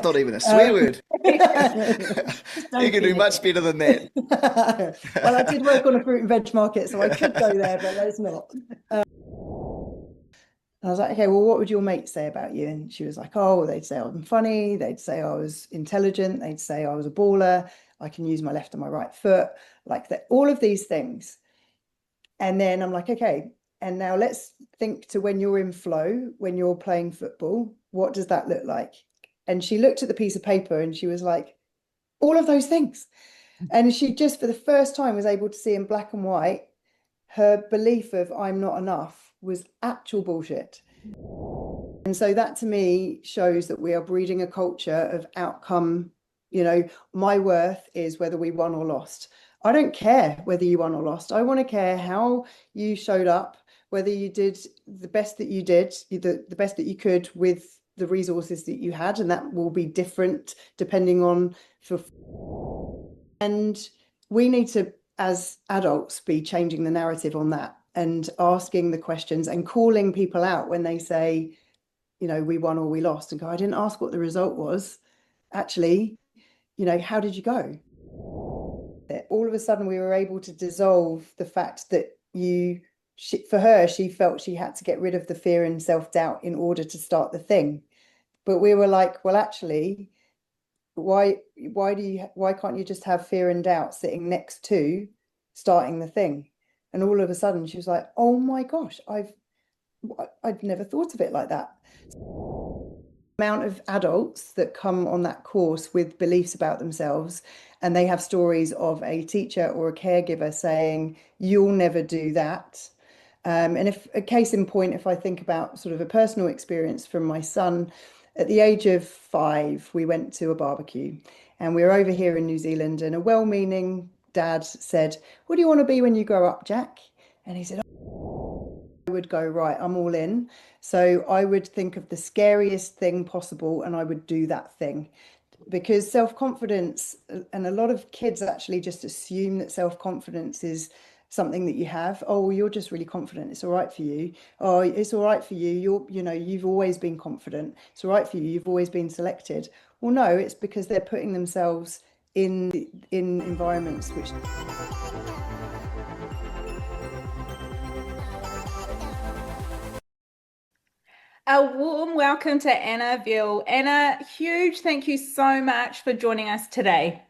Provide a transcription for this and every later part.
That's not even a swear word. Just You don't can do feel it much better than that. yet. Well, I did work on a fruit and veg market, so I could go there, but let's not. I was like, okay, well, what would your mates say about you? And she was like, oh, they'd say I'm funny. They'd say I was intelligent. They'd say I was a baller. I can use my left and my right foot, like that, all of these things. And then I'm like, okay, and now let's think to when you're in flow, when you're playing football, what does that look like? And she looked at the piece of paper and she was like, all of those things. And she just, for the first time, was able to see in black and white her belief of I'm not enough was actual bullshit. And so that to me shows that we are breeding a culture of outcome. You know, my worth is whether we won or lost. I don't care whether you won or lost. I want to care how you showed up, whether you did the best that you did, the best that you could with the resources that you had, and that will be different depending on for. And we need to, as adults, be changing the narrative on that and asking the questions and calling people out when they say, you know, we won or we lost, and go, I didn't ask what the result was. Actually, you know, how did you go? All of a sudden, we were able to dissolve the fact that for her, she felt she had to get rid of the fear and self-doubt in order to start the thing. But we were like, well, actually, why can't you just have fear and doubt sitting next to starting the thing? And all of a sudden, she was like, oh my gosh, I'd never thought of it like that. Amount of adults that come on that course with beliefs about themselves, and they have stories of a teacher or a caregiver saying, you'll never do that. And if a case in point, if I think about sort of a personal experience from my son, at the age of 5, we went to a barbecue and we were over here in New Zealand, and a well-meaning dad said, what do you want to be when you grow up, Jack? And he said, I would go, right, I'm all in. So I would think of the scariest thing possible and I would do that thing. Because self-confidence, and a lot of kids actually just assume that self-confidence is something that you have. Oh, well, you're just really confident. It's all right for you. Oh, it's all right for you. You've always been confident. It's all right for you. You've always been selected. Well, no, it's because they're putting themselves in environments which. A warm welcome to Anna Veale. Anna, huge thank you so much for joining us today.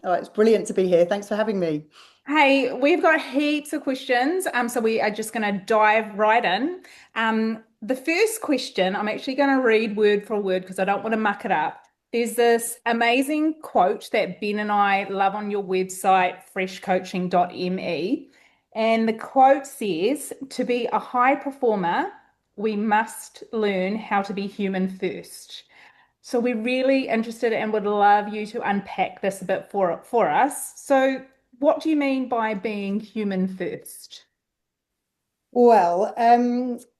Oh, it's brilliant to be here. Thanks for having me. Hey, we've got heaps of questions, so we are just going to dive right in. The first question, I'm actually going to read word for word because I don't want to muck it up. There's this amazing quote that Ben and I love on your website, freshcoaching.me. And the quote says, to be a high performer, we must learn how to be human first. So we're really interested and would love you to unpack this a bit for us. So what do you mean by being human first? Well,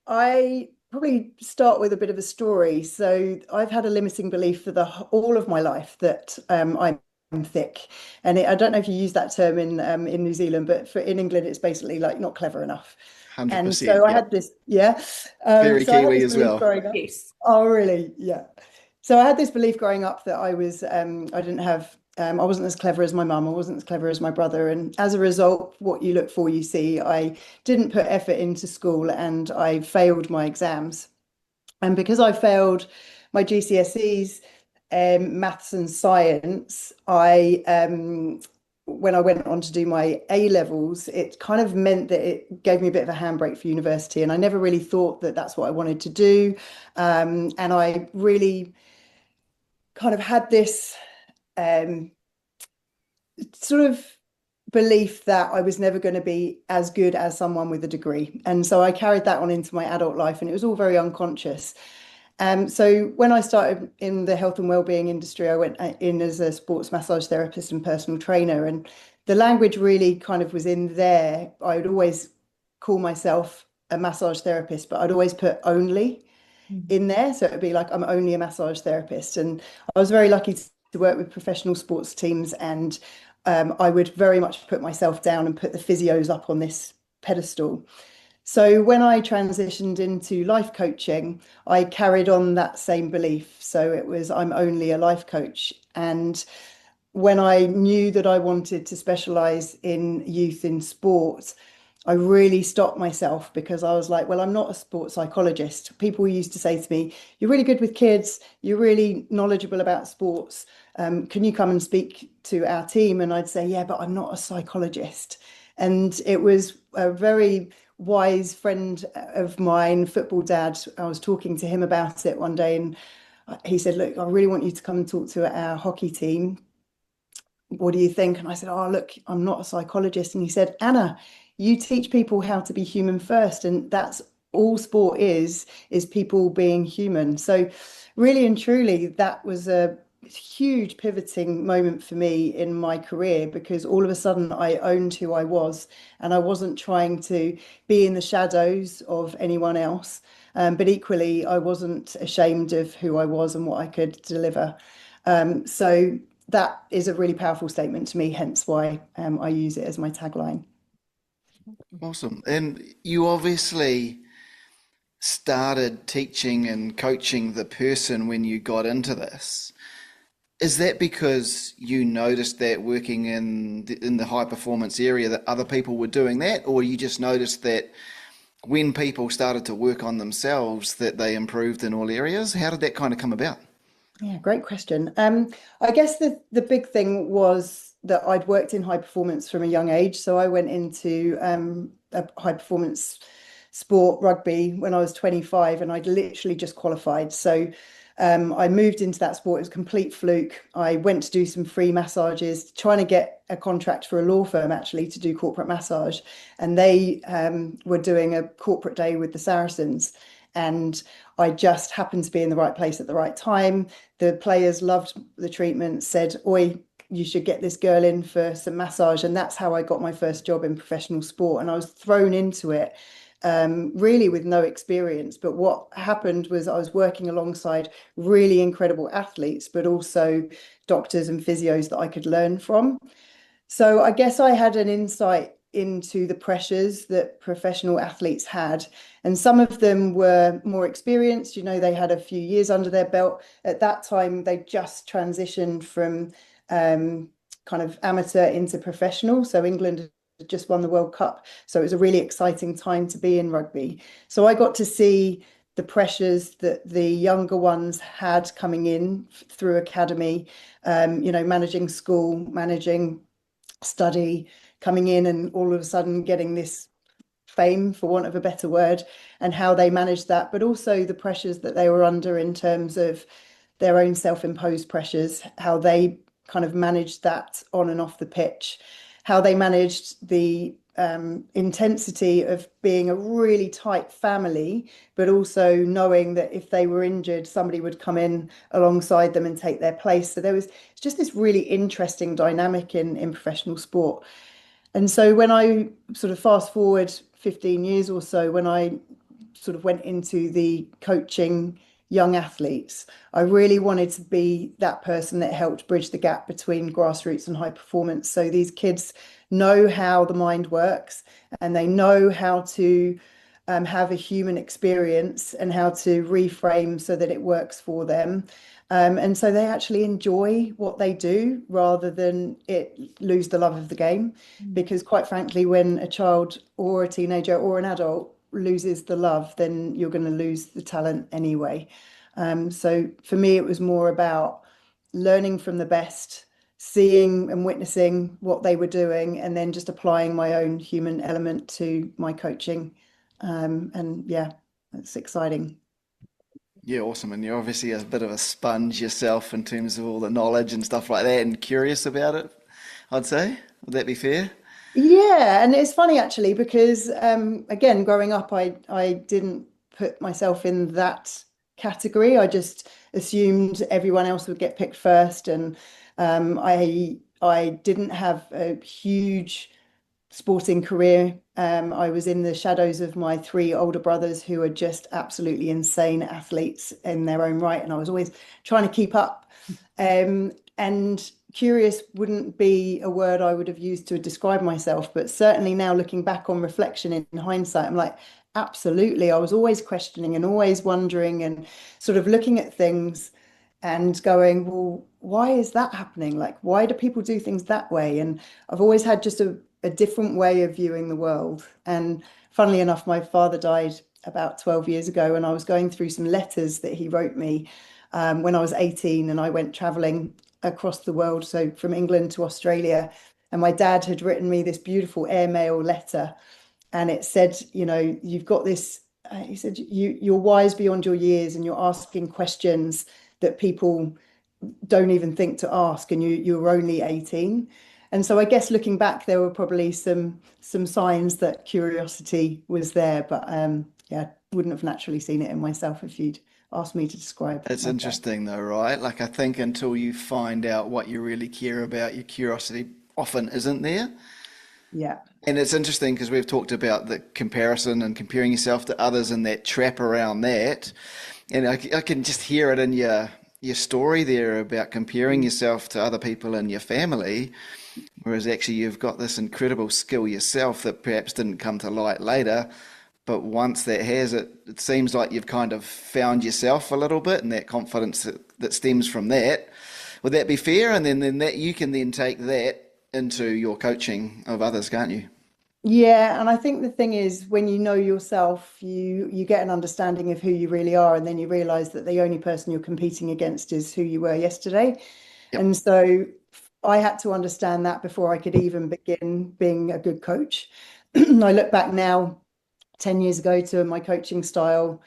I probably start with a bit of a story. So I've had a limiting belief for all of my life that I'm thick, and I don't know if you use that term in New Zealand, but in England, it's basically like not clever enough. And 100%. so I Yep. had this, yeah. Very So I had Kiwi this as belief well. growing up. Yes. Oh, really? Yeah. So I had this belief growing up that I didn't have, I wasn't as clever as my mum, I wasn't as clever as my brother. And as a result, what you look for, you see, I didn't put effort into school and I failed my exams. And because I failed my GCSEs, maths and science, when I went on to do my A levels, it kind of meant that it gave me a bit of a handbrake for university. And I never really thought that that's what I wanted to do. And I really kind of had this sort of belief that I was never going to be as good as someone with a degree. And so I carried that on into my adult life, and it was all very unconscious. So when I started in the health and wellbeing industry, I went in as a sports massage therapist and personal trainer, and the language really kind of was in there. I would always call myself a massage therapist, but I'd always put only in there. So it would be like, I'm only a massage therapist. And I was very lucky to work with professional sports teams, and I would very much put myself down and put the physios up on this pedestal. So when I transitioned into life coaching, I carried on that same belief. So it was, I'm only a life coach. And when I knew that I wanted to specialize in youth in sport, I really stopped myself because I was like, well, I'm not a sports psychologist. People used to say to me, you're really good with kids, you're really knowledgeable about sports. Can you come and speak to our team? And I'd say, yeah, but I'm not a psychologist. And it was a very wise friend of mine, football dad. I was talking to him about it one day, and he said, look, I really want you to come and talk to our hockey team. What do you think? And I said, oh, look, I'm not a psychologist. And he said, Anna, you teach people how to be human first. And that's all sport is people being human. So really and truly, that was a huge pivoting moment for me in my career because all of a sudden I owned who I was and I wasn't trying to be in the shadows of anyone else. But equally, I wasn't ashamed of who I was and what I could deliver. So that is a really powerful statement to me, hence why I use it as my tagline. Awesome. And you obviously started teaching and coaching the person when you got into this. Is that because you noticed that working in the high performance area that other people were doing that, or you just noticed that when people started to work on themselves that they improved in all areas? How did that kind of come about? Yeah, great question. I guess the big thing was that I'd worked in high performance from a young age. So I went into a high performance sport, rugby, when I was 25, and I'd literally just qualified. So I moved into that sport. It was a complete fluke. I went to do some free massages, trying to get a contract for a law firm actually to do corporate massage. And they were doing a corporate day with the Saracens. And I just happened to be in the right place at the right time. The players loved the treatment, said, Oi, you should get this girl in for some massage. And that's how I got my first job in professional sport. And I was thrown into it really with no experience. But what happened was I was working alongside really incredible athletes, but also doctors and physios that I could learn from. So I guess I had an insight into the pressures that professional athletes had. And some of them were more experienced, they had a few years under their belt. At that time, they just transitioned from kind of amateur into professional. So England had just won the World Cup. So it was a really exciting time to be in rugby. So I got to see the pressures that the younger ones had coming in through academy, managing school, managing study, coming in and all of a sudden getting this fame, for want of a better word, and how they managed that, but also the pressures that they were under in terms of their own self-imposed pressures, how they kind of managed that on and off the pitch, how they managed the intensity of being a really tight family, but also knowing that if they were injured, somebody would come in alongside them and take their place. So there was just this really interesting dynamic in professional sport. And so when I sort of fast forward 15 years or so, when I sort of went into the coaching young athletes, I really wanted to be that person that helped bridge the gap between grassroots and high performance. So these kids know how the mind works and they know how to have a human experience and how to reframe so that it works for them. And so they actually enjoy what they do rather than it lose the love of the game. Because quite frankly, when a child or a teenager or an adult loses the love, then you're going to lose the talent anyway. So for me, it was more about learning from the best, seeing and witnessing what they were doing, and then just applying my own human element to my coaching. And yeah, it's exciting. Yeah, awesome. And you're obviously a bit of a sponge yourself in terms of all the knowledge and stuff like that and curious about it, I'd say. Would that be fair? Yeah, and it's funny actually because again, growing up, I didn't put myself in that category. I just assumed everyone else would get picked first, and I didn't have a huge sporting career. I was in the shadows of my three older brothers who are just absolutely insane athletes in their own right, and I was always trying to keep up. And curious wouldn't be a word I would have used to describe myself, but certainly now looking back on reflection in hindsight, I'm like, absolutely. I was always questioning and always wondering and sort of looking at things and going, well, why is that happening? Like, why do people do things that way? And I've always had just a different way of viewing the world. And funnily enough, my father died about 12 years ago, and I was going through some letters that he wrote me when I was 18, and I went traveling across the world, so from England to Australia. And my dad had written me this beautiful airmail letter, and it said, you know, you've got this. He said, you're wise beyond your years, and you're asking questions that people don't even think to ask, and you're only 18. And so I guess looking back, there were probably some signs that curiosity was there, but yeah, wouldn't have naturally seen it in myself if you'd asked me to describe It's myself. interesting though, right? Like I think until you find out what you really care about, your curiosity often isn't there. Yeah. And it's interesting because we've talked about the comparison and comparing yourself to others and that trap around that. And I can just hear it in your story there about comparing yourself to other people in your family, whereas actually you've got this incredible skill yourself that perhaps didn't come to light later. But once that has it, it seems like you've kind of found yourself a little bit and that confidence that stems from that. Would that be fair? And then that you can then take that into your coaching of others, can't you? Yeah, and I think the thing is when you know yourself, you get an understanding of who you really are, and then you realize that the only person you're competing against is who you were yesterday. Yep. And so I had to understand that before I could even begin being a good coach. I look back now 10 years ago to my coaching style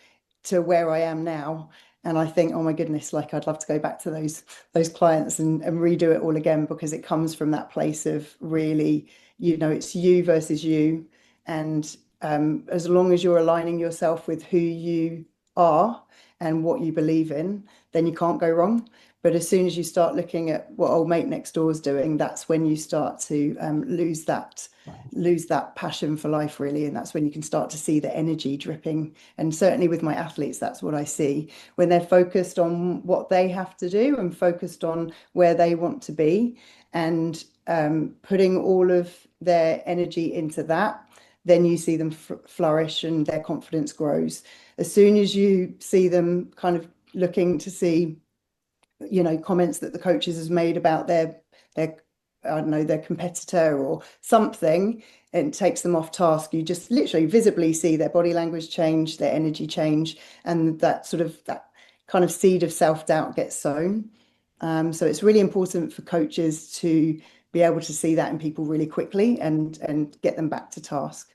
to where I am now. And I think, oh my goodness, like I'd love to go back to those clients and redo it all again, because it comes from that place of really, you know, it's you versus you. And as long as you're aligning yourself with who you are and what you believe in, then you can't go wrong. But as soon as you start looking at what old mate next door is doing, that's when you start to lose that passion for life, really. And that's when you can start to see the energy dripping. And certainly with my athletes, that's what I see when they're focused on what they have to do and focused on where they want to be, and putting all of their energy into that. Then you see them flourish and their confidence grows. As soon as you see them kind of looking to see, you know, comments that the coaches has made about their I don't know, their competitor or something, and takes them off task, you just literally visibly see their body language change, their energy change, and that kind of seed of self-doubt gets sown. So it's really important for coaches to be able to see that in people really quickly and get them back to task.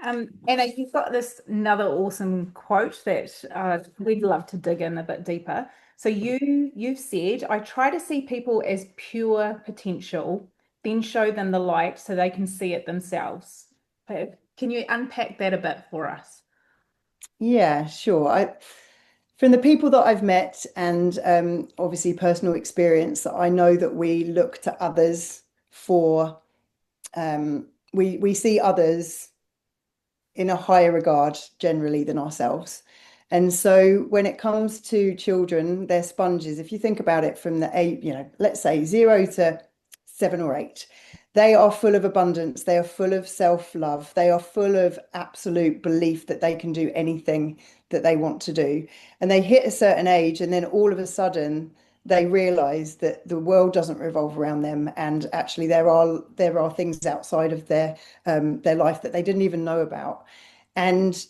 Anna, you've got this another awesome quote that we'd love to dig in a bit deeper. So you've said, I try to see people as pure potential, then show them the light so they can see it themselves. Can you unpack that a bit for us? Yeah, sure. From the people that I've met and obviously personal experience, I know that we look to others for we see others in a higher regard generally than ourselves. And so when it comes to children, they're sponges. If you think about it from the eight, you know, let's say 0 to 7 or 8, they are full of abundance. They are full of self-love. They are full of absolute belief that they can do anything that they want to do. And they hit a certain age, and then all of a sudden they realize that the world doesn't revolve around them, and actually there are things outside of their life that they didn't even know about. And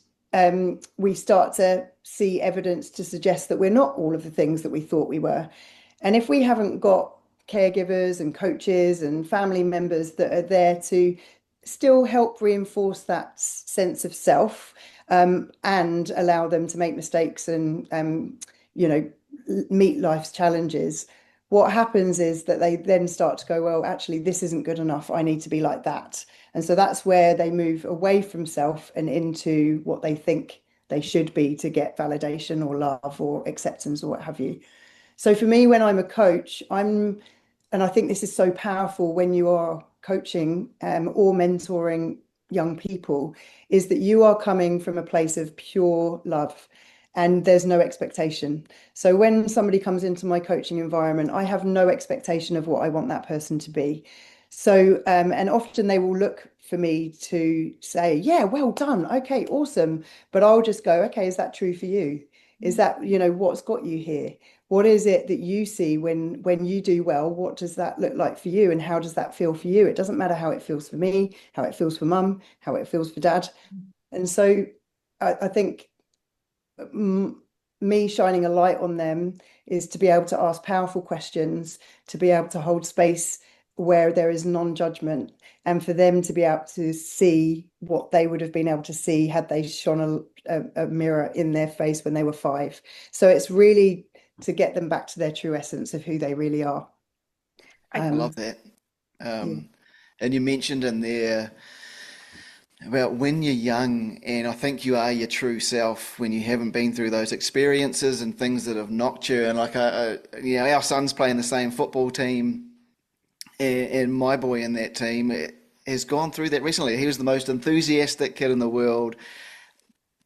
we start to see evidence to suggest that we're not all of the things that we thought we were. And if we haven't got caregivers and coaches and family members that are there to still help reinforce that sense of self, and allow them to make mistakes and you know, meet life's challenges, what happens is that they then start to go, well, actually, this isn't good enough. I need to be like that. And so that's where they move away from self and into what they think they should be to get validation or love or acceptance or what have you. So for me, when I'm a coach, and I think this is so powerful when you are coaching or mentoring young people, is that you are coming from a place of pure love. and there's no expectation. So when somebody comes into my coaching environment, I have no expectation of what I want that person to be. So, and often they will look for me to say, yeah, well done. Okay, awesome. But I'll just go, okay, is that true for you? Is that, what's got you here? What is it that you see when you do well? What does that look like for you? And how does that feel for you? It doesn't matter how it feels for me, how it feels for mum, how it feels for dad. And so I think me shining a light on them is to be able to ask powerful questions, to be able to hold space where there is non-judgment, and for them to be able to see what they would have been able to see had they shone a mirror in their face when they were 5. So it's really to get them back to their true essence of who they really are. I love Um, that. yeah. And you mentioned in there about when you're young, and I think you are your true self when you haven't been through those experiences and things that have knocked you. And like, our son's playing the same football team, and my boy in that team has gone through that recently. He was the most enthusiastic kid in the world,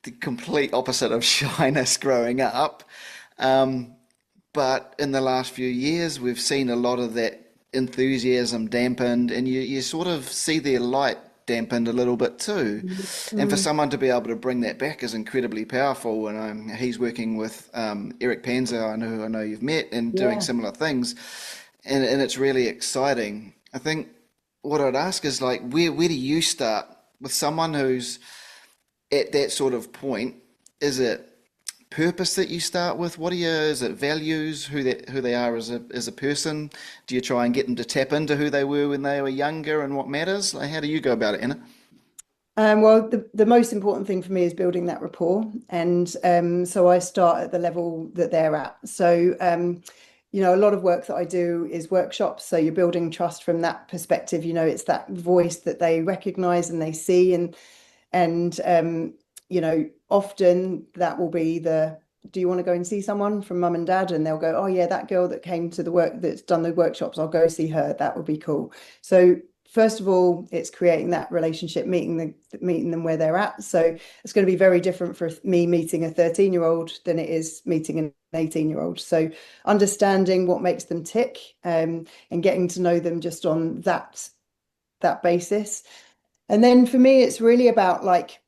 the complete opposite of shyness growing up. Um, but in the last few years, we've seen a lot of that enthusiasm dampened, and you sort of see their light dampened a little bit too. And for Mm, someone to be able to bring that back is incredibly powerful. And he's working with Eric Panzer, who I know you've met, and doing yeah. similar things. And it's really exciting. I think what I'd ask is like, where do you start with someone who's at that sort of point? Is it purpose that you start with? What are you, is it values, who they are as a person? Do you try and get them to tap into who they were when they were younger and what matters? Like, how do you go about it, Anna? Well, the most important thing for me is building that rapport. And so I start at the level that they're at. So, a lot of work that I do is workshops. So you're building trust from that perspective. It's that voice that they recognize and they see. And often that will be do you want to go and see someone from mum and dad? And they'll go, oh yeah, that girl that came to the work that's done the workshops, I'll go see her. That would be cool. So first of all, it's creating that relationship, meeting them where they're at. So it's going to be very different for me meeting a 13-year-old than it is meeting an 18-year-old. So understanding what makes them tick, and getting to know them just on that basis. And then for me, it's really about like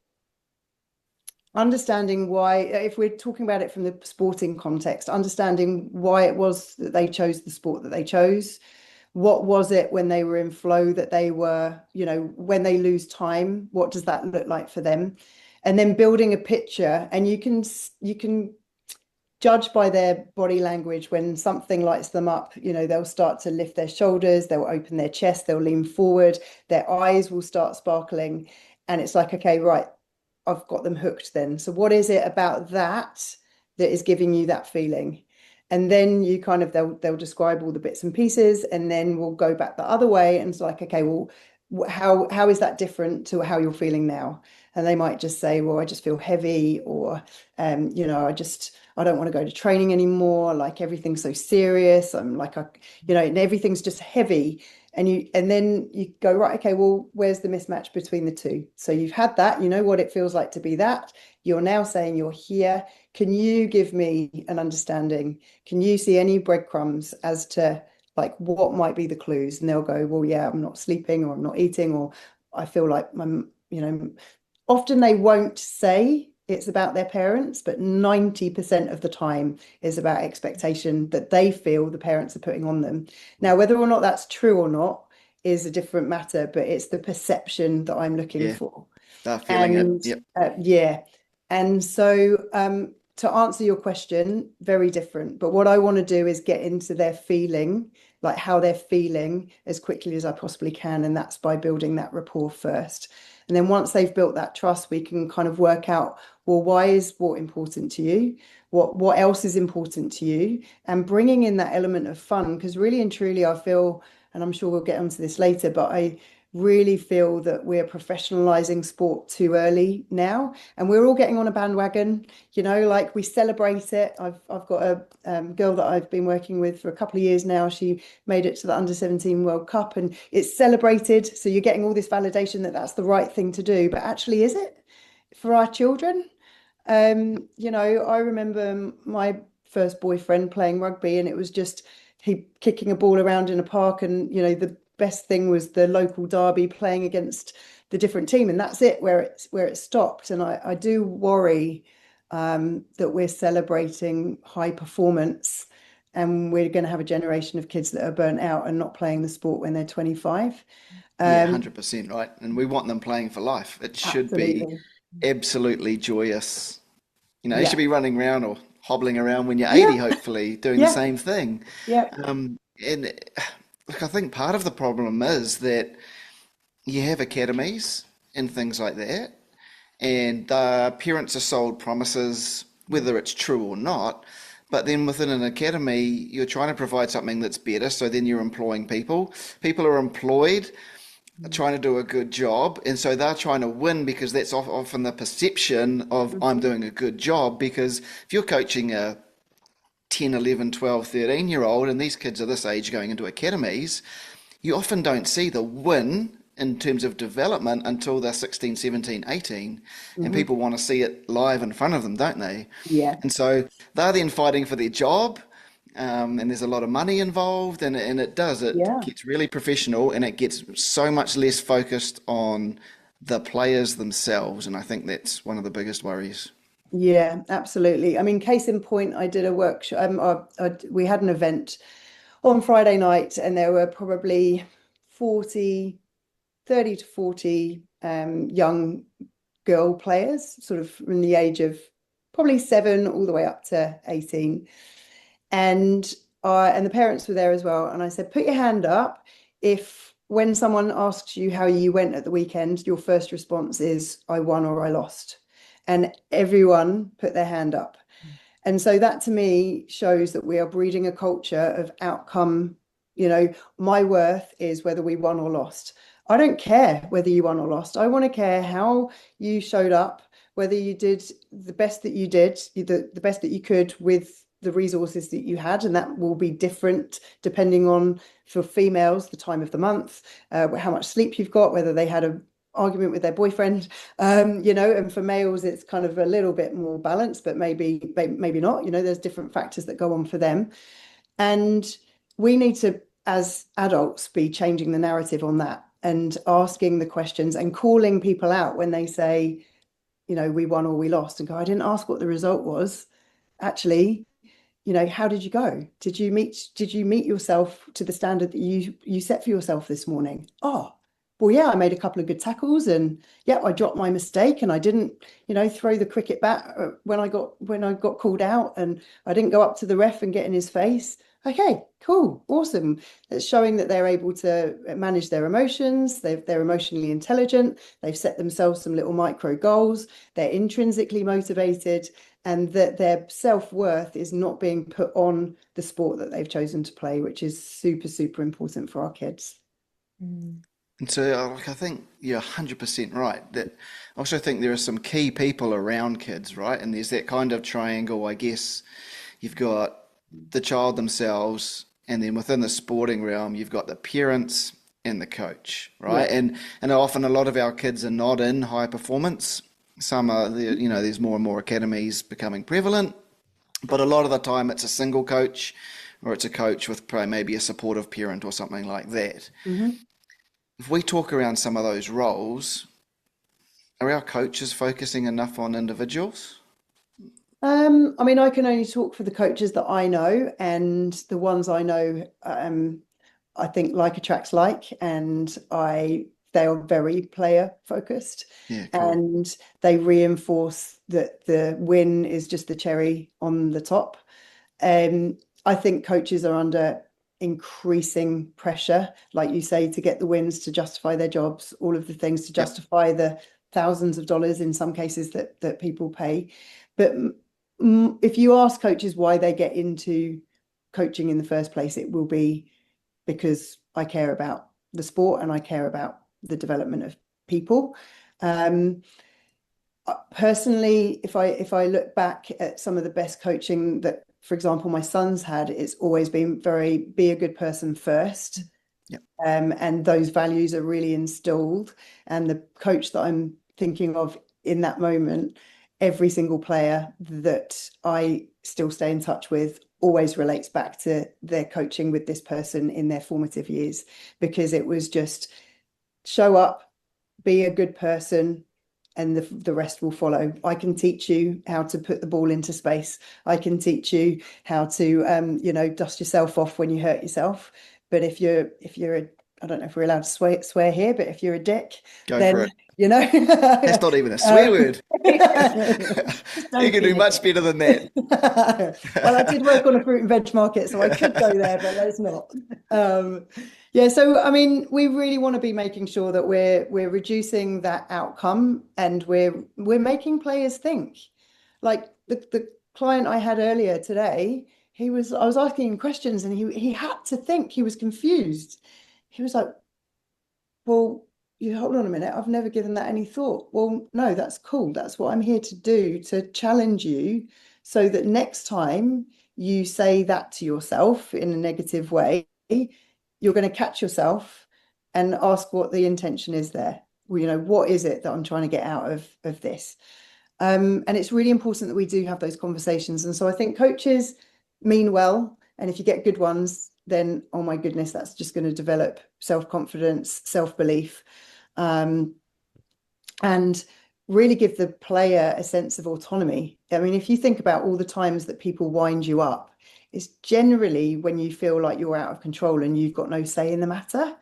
understanding why, if we're talking about it from the sporting context, understanding why it was that they chose the sport that they chose. What was it when they were in flow that they were, when they lose time, what does that look like for them? And then building a picture, and you can judge by their body language. When something lights them up, they'll start to lift their shoulders, they'll open their chest, they'll lean forward, their eyes will start sparkling. And it's like, okay, right, I've got them hooked then. So what is it about that is giving you that feeling? And then you kind of they'll describe all the bits and pieces, and then we'll go back the other way, and it's like, okay, well, how is that different to how you're feeling now? And they might just say, well, I just feel heavy, or I don't want to go to training anymore. Like everything's so serious. I'm like, and everything's just heavy. And then you go, right, okay, well, where's the mismatch between the two? So you've had that, you know what it feels like to be that. You're now saying you're here. Can you give me an understanding? Can you see any breadcrumbs as to like what might be the clues? And they'll go, well, yeah, I'm not sleeping, or I'm not eating, or I feel like often they won't say it's about their parents, but 90% of the time is about expectation that they feel the parents are putting on them. Now, whether or not that's true or not is a different matter, but it's the perception that I'm looking Yeah, for. start feeling it. And Yep. yeah. And so to answer your question, very different. But what I want to do is get into their feeling, like how they're feeling as quickly as I possibly can. And that's by building that rapport first. And then once they've built that trust, we can kind of work out, well, why is sport important to you? What else is important to you? And bringing in that element of fun, because really and truly, I feel, and I'm sure we'll get onto this later, but I really feel that we're professionalizing sport too early now, and we're all getting on a bandwagon. Like we celebrate it. I've got a girl that I've been working with for a couple of years now. She made it to the under-17 World Cup, and it's celebrated. So you're getting all this validation that that's the right thing to do, but actually, is it for our children? You know, I remember my first boyfriend playing rugby, and it was just he kicking a ball around in a park, and you know, the best thing was the local derby playing against the different team, and that's it where it stopped. And I do worry that we're celebrating high performance, and we're going to have a generation of kids that are burnt out and not playing the sport when they're 25. Yeah, Um, 100% right. And we want them playing for life. It should be Absolutely. absolutely joyous. You know, you should Yeah. be running around or hobbling around when you're Yeah. 80, hopefully, doing the Yeah. same thing. Yeah. And look, I think part of the problem is that you have academies and things like that, and parents are sold promises, whether it's true or not. But then within an academy, you're trying to provide something that's better. So then you're employing people. People are employed, trying to do a good job. And so they're trying to win because that's often the perception of I'm Mhm. doing a good job. Because if you're coaching a 10, 11, 12, 13 year old, and these kids are this age going into academies, you often don't see the win in terms of development until they're 16, 17, 18. And Mhm. people want to see it live in front of them, don't they? Yeah. And so they're then fighting for their job. And there's a lot of money involved, and it Yeah. gets really professional, and it gets so much less focused on the players themselves. And I think that's one of the biggest worries. Yeah, absolutely. I mean, case in point, I did a workshop. We had an event on Friday night, and there were probably 40, 30 to 40 young girl players, sort of from the age of probably 7 all the way up to 18. And and the parents were there as well. And I said, put your hand up if when someone asks you how you went at the weekend, your first response is I won or I lost. And everyone put their hand up. And so that to me shows that we are breeding a culture of outcome. You know, my worth is whether we won or lost. I don't care whether you won or lost. I want to care how you showed up, whether you did the best that you did, the best that you could with the resources that you had. And that will be different depending on, for females, the time of the month, how much sleep you've got, whether they had a argument with their boyfriend, you know, and for males it's kind of a little bit more balanced, but maybe not, you know, there's different factors that go on for them. And we need to, as adults, be changing the narrative on that and asking the questions and calling people out when they say, you know, we won or we lost, and go, I didn't ask what the result was. Actually, you know, how did you go? Did you meet yourself to the standard that you set for yourself this morning? Oh, well, yeah, I made a couple of good tackles, and yeah, I dropped my mistake, and I didn't, you know, throw the cricket bat when I got called out, and I didn't go up to the ref and get in his face. Okay, cool, awesome. It's showing that they're able to manage their emotions. They're emotionally intelligent. They've set themselves some little micro goals. They're intrinsically motivated, and that their self-worth is not being put on the sport that they've chosen to play, which is super, super important for our kids. Mm. And so, like, I think you're 100% right. That I also think there are some key people around kids, right? And there's that kind of triangle, I guess. You've got the child themselves, and then within the sporting realm, you've got the parents and the coach, right? Yeah. And often a lot of our kids are not in high performance. Some are, you know, there's more and more academies becoming prevalent, but a lot of the time it's a single coach, or it's a coach with maybe a supportive parent or something like that. Mhm. If we talk around some of those roles, are our coaches focusing enough on individuals? I mean, I can only talk for the coaches that I know, and the ones I know, I think like attracts like, and they are very player focused, Yeah, cool. and they reinforce that the win is just the cherry on the top. Um, I think coaches are under increasing pressure, like you say, to get the wins, to justify their jobs, all of the things to Yep. justify the thousands of dollars in some cases that people pay. But if you ask coaches why they get into coaching in the first place, it will be because I care about the sport and I care about the development of people. Um, Personally, if I look back at some of the best coaching that, for example, my son's had, it's always been very be a good person first. Yep. And those values are really instilled. And the coach that I'm thinking of in that moment every single player that I still stay in touch with always relates back to their coaching with this person in their formative years, because it was just show up, be a good person, and the rest will follow. I can teach you how to put the ball into space. I can teach you how to, dust yourself off when you hurt yourself. But if you're I don't know if we're allowed to swear here, but if you're a dick, Go for then it. you know. That's not even a swear um, word. just You don't can be do a much dick. better than that. Well, I did work on a fruit and veg market, so I could go there, but let's not. Yeah, so I mean, we really want to be making sure that we're reducing that outcome, and we're making players think. Like the client I had earlier today, I was asking him questions and he had to think, he was confused. He was like, well, you hold on a minute, I've never given that any thought. Well, no, that's cool. That's what I'm here to do, to challenge you so that next time you say that to yourself in a negative way, you're going to catch yourself and ask what the intention is there. Well, what is it that I'm trying to get out of this? And it's really important that we do have those conversations. And so I think coaches mean well. And if you get good ones, then, oh my goodness, that's just going to develop self-confidence, self-belief, and really give the player a sense of autonomy. I mean, if you think about all the times that people wind you up, it's generally when you feel like you're out of control and you've got no say in the matter.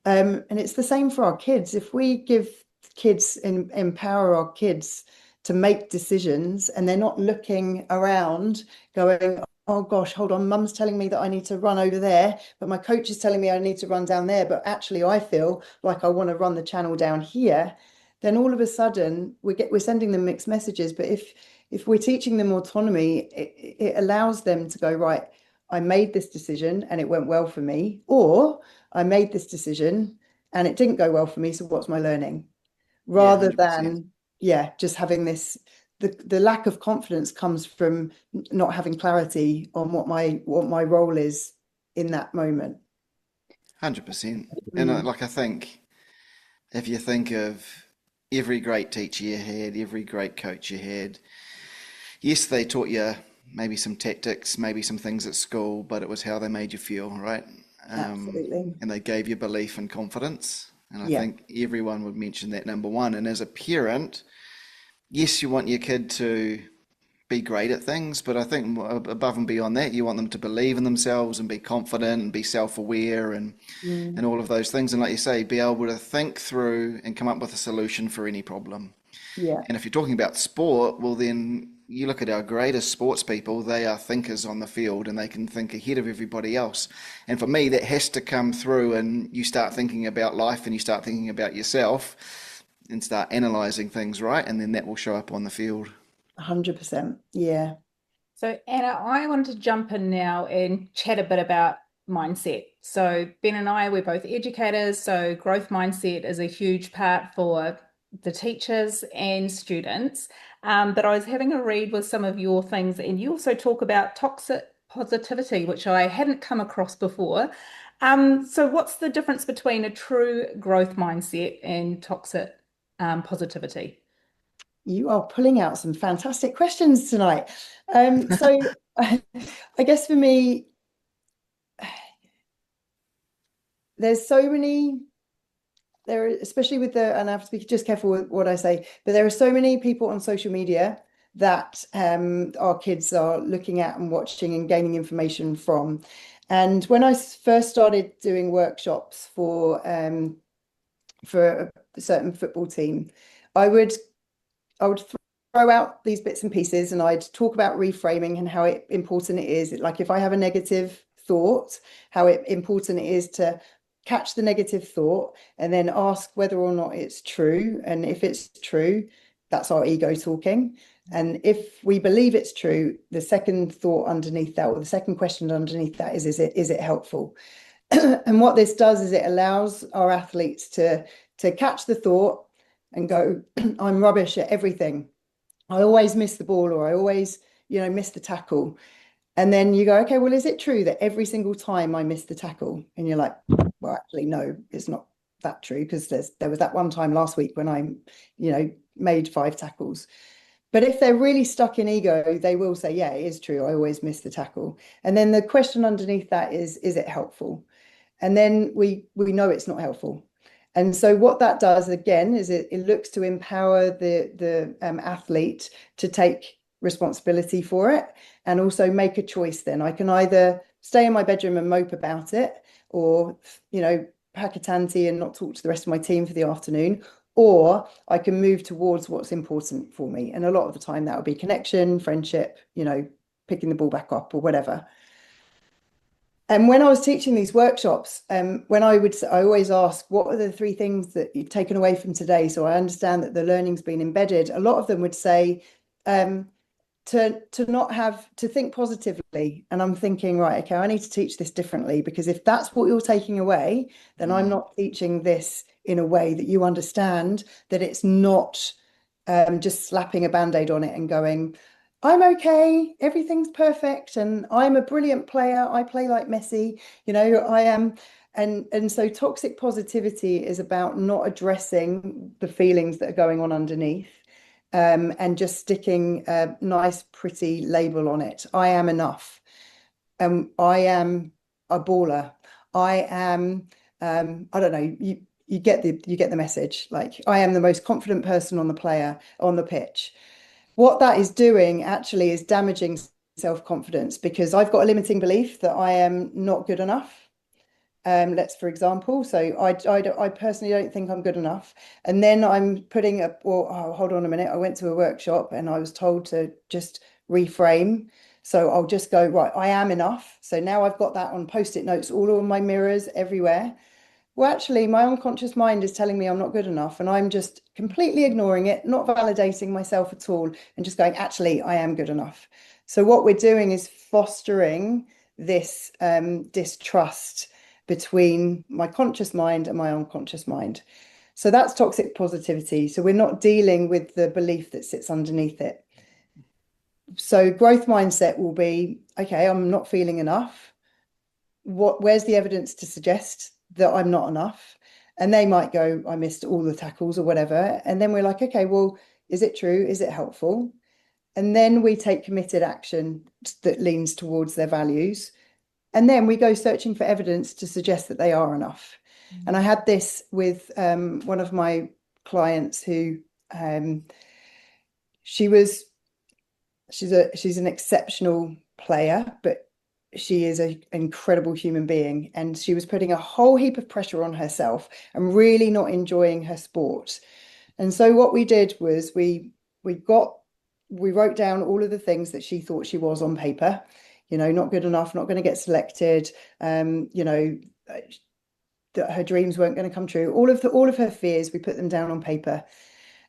And it's the same for our kids. If we give kids and empower our kids to make decisions, and they're not looking around going, oh gosh, hold on, mum's telling me that I need to run over there, but my coach is telling me I need to run down there, but actually I feel like I want to run the channel down here, then all of a sudden we're sending them mixed messages. But if we're teaching them autonomy, it allows them to go, right, I made this decision and it went well for me, or I made this decision and it didn't go well for me, so what's my learning? Yeah, Rather 100%. than, yeah, just having this, the lack of confidence comes from not having clarity on what my role is in that moment. 100%. And Mm, like I think if you think of every great teacher you had, every great coach you had, yes, they taught you maybe some tactics, maybe some things at school, but it was how they made you feel, right? absolutely. And they gave you belief and confidence. And I Yeah, think everyone would mention that number one. And as a parent, yes, you want your kid to be great at things, but I think above and beyond that, you want them to believe in themselves and be confident and be self-aware and mm, all of those things. And like you say, be able to think through and come up with a solution for any problem. yeah, And if you're talking about sport, well, then you look at our greatest sports people, they are thinkers on the field and they can think ahead of everybody else. And for me, that has to come through, and you start thinking about life and you start thinking about yourself and start analysing things, right? And then that will show up on the field. 100%. Yeah. So, Anna, I wanted to jump in now and chat a bit about mindset. So, Ben and I, we're both educators, so growth mindset is a huge part for the teachers and students. But I was having a read with some of your things, and you also talk about toxic positivity, which I hadn't come across before. So, what's the difference between a true growth mindset and toxic positivity? You are pulling out some fantastic questions tonight. So I guess for me, there's so many there, especially with and I have to be just careful with what I say, but there are so many people on social media that our kids are looking at and watching and gaining information from. And when I first started doing workshops for a certain football team, I would I would throw out these bits and pieces, and I'd talk about reframing and how important it is. Like if I have a negative thought, how important it is to catch the negative thought and then ask whether or not it's true. And if it's true, that's our ego talking. And if we believe it's true, the second thought underneath that, or the second question underneath that is it helpful? And what this does is it allows our athletes to catch the thought and go, I'm rubbish at everything. I always miss the ball, or I always, miss the tackle. And then you go, okay, well, is it true that every single time I miss the tackle? And you're like, well, actually, no, it's not that true, because there was that one time last week when I, made 5 tackles. But if they're really stuck in ego, they will say, yeah, it is true. I always miss the tackle. And then the question underneath that is it helpful? And then we know it's not helpful. And so what that does again is it looks to empower the athlete to take responsibility for it and also make a choice. Then I can either stay in my bedroom and mope about it, or pack a tanty and not talk to the rest of my team for the afternoon, or I can move towards what's important for me. And a lot of the time that would be connection, friendship, picking the ball back up or whatever. And when I was teaching these workshops, I always ask, what are the three things that you've taken away from today? So I understand that the learning's been embedded. A lot of them would say, to think positively. And I'm thinking, right, okay, I need to teach this differently, because if that's what you're taking away, then I'm not teaching this in a way that you understand that it's not just slapping a band-aid on it and going, I'm okay, everything's perfect, and I'm a brilliant player. I play like Messi, I am. And so toxic positivity is about not addressing the feelings that are going on underneath, and just sticking a nice, pretty label on it. I am enough. I am a baller. I am, I don't know, you get the message. Like, I am the most confident person on the pitch. What that is doing actually is damaging self-confidence, because I've got a limiting belief that I am not good enough. For example, so I personally don't think I'm good enough. And then I'm putting up, well, oh, hold on a minute. I went to a workshop and I was told to just reframe. So I'll just go, right, I am enough. So now I've got that on post-it notes all over my mirrors everywhere. Well, actually, my unconscious mind is telling me I'm not good enough, and I'm just completely ignoring it, not validating myself at all, and just going, actually, I am good enough. So what we're doing is fostering this distrust between my conscious mind and my unconscious mind. So that's toxic positivity. So we're not dealing with the belief that sits underneath it. So growth mindset will be, okay, I'm not feeling enough. Where's the evidence to suggest that I'm not enough? And they might go, I missed all the tackles or whatever. And then we're like, okay, well, is it true? Is it helpful? And then we take committed action that leans towards their values. And then we go searching for evidence to suggest that they are enough. And I had this with one of my clients who she's an exceptional player, but she is an incredible human being, and she was putting a whole heap of pressure on herself and really not enjoying her sport. And so what we did was we wrote down all of the things that she thought she was on paper, not good enough, not going to get selected, that her dreams weren't going to come true. All of her fears, we put them down on paper.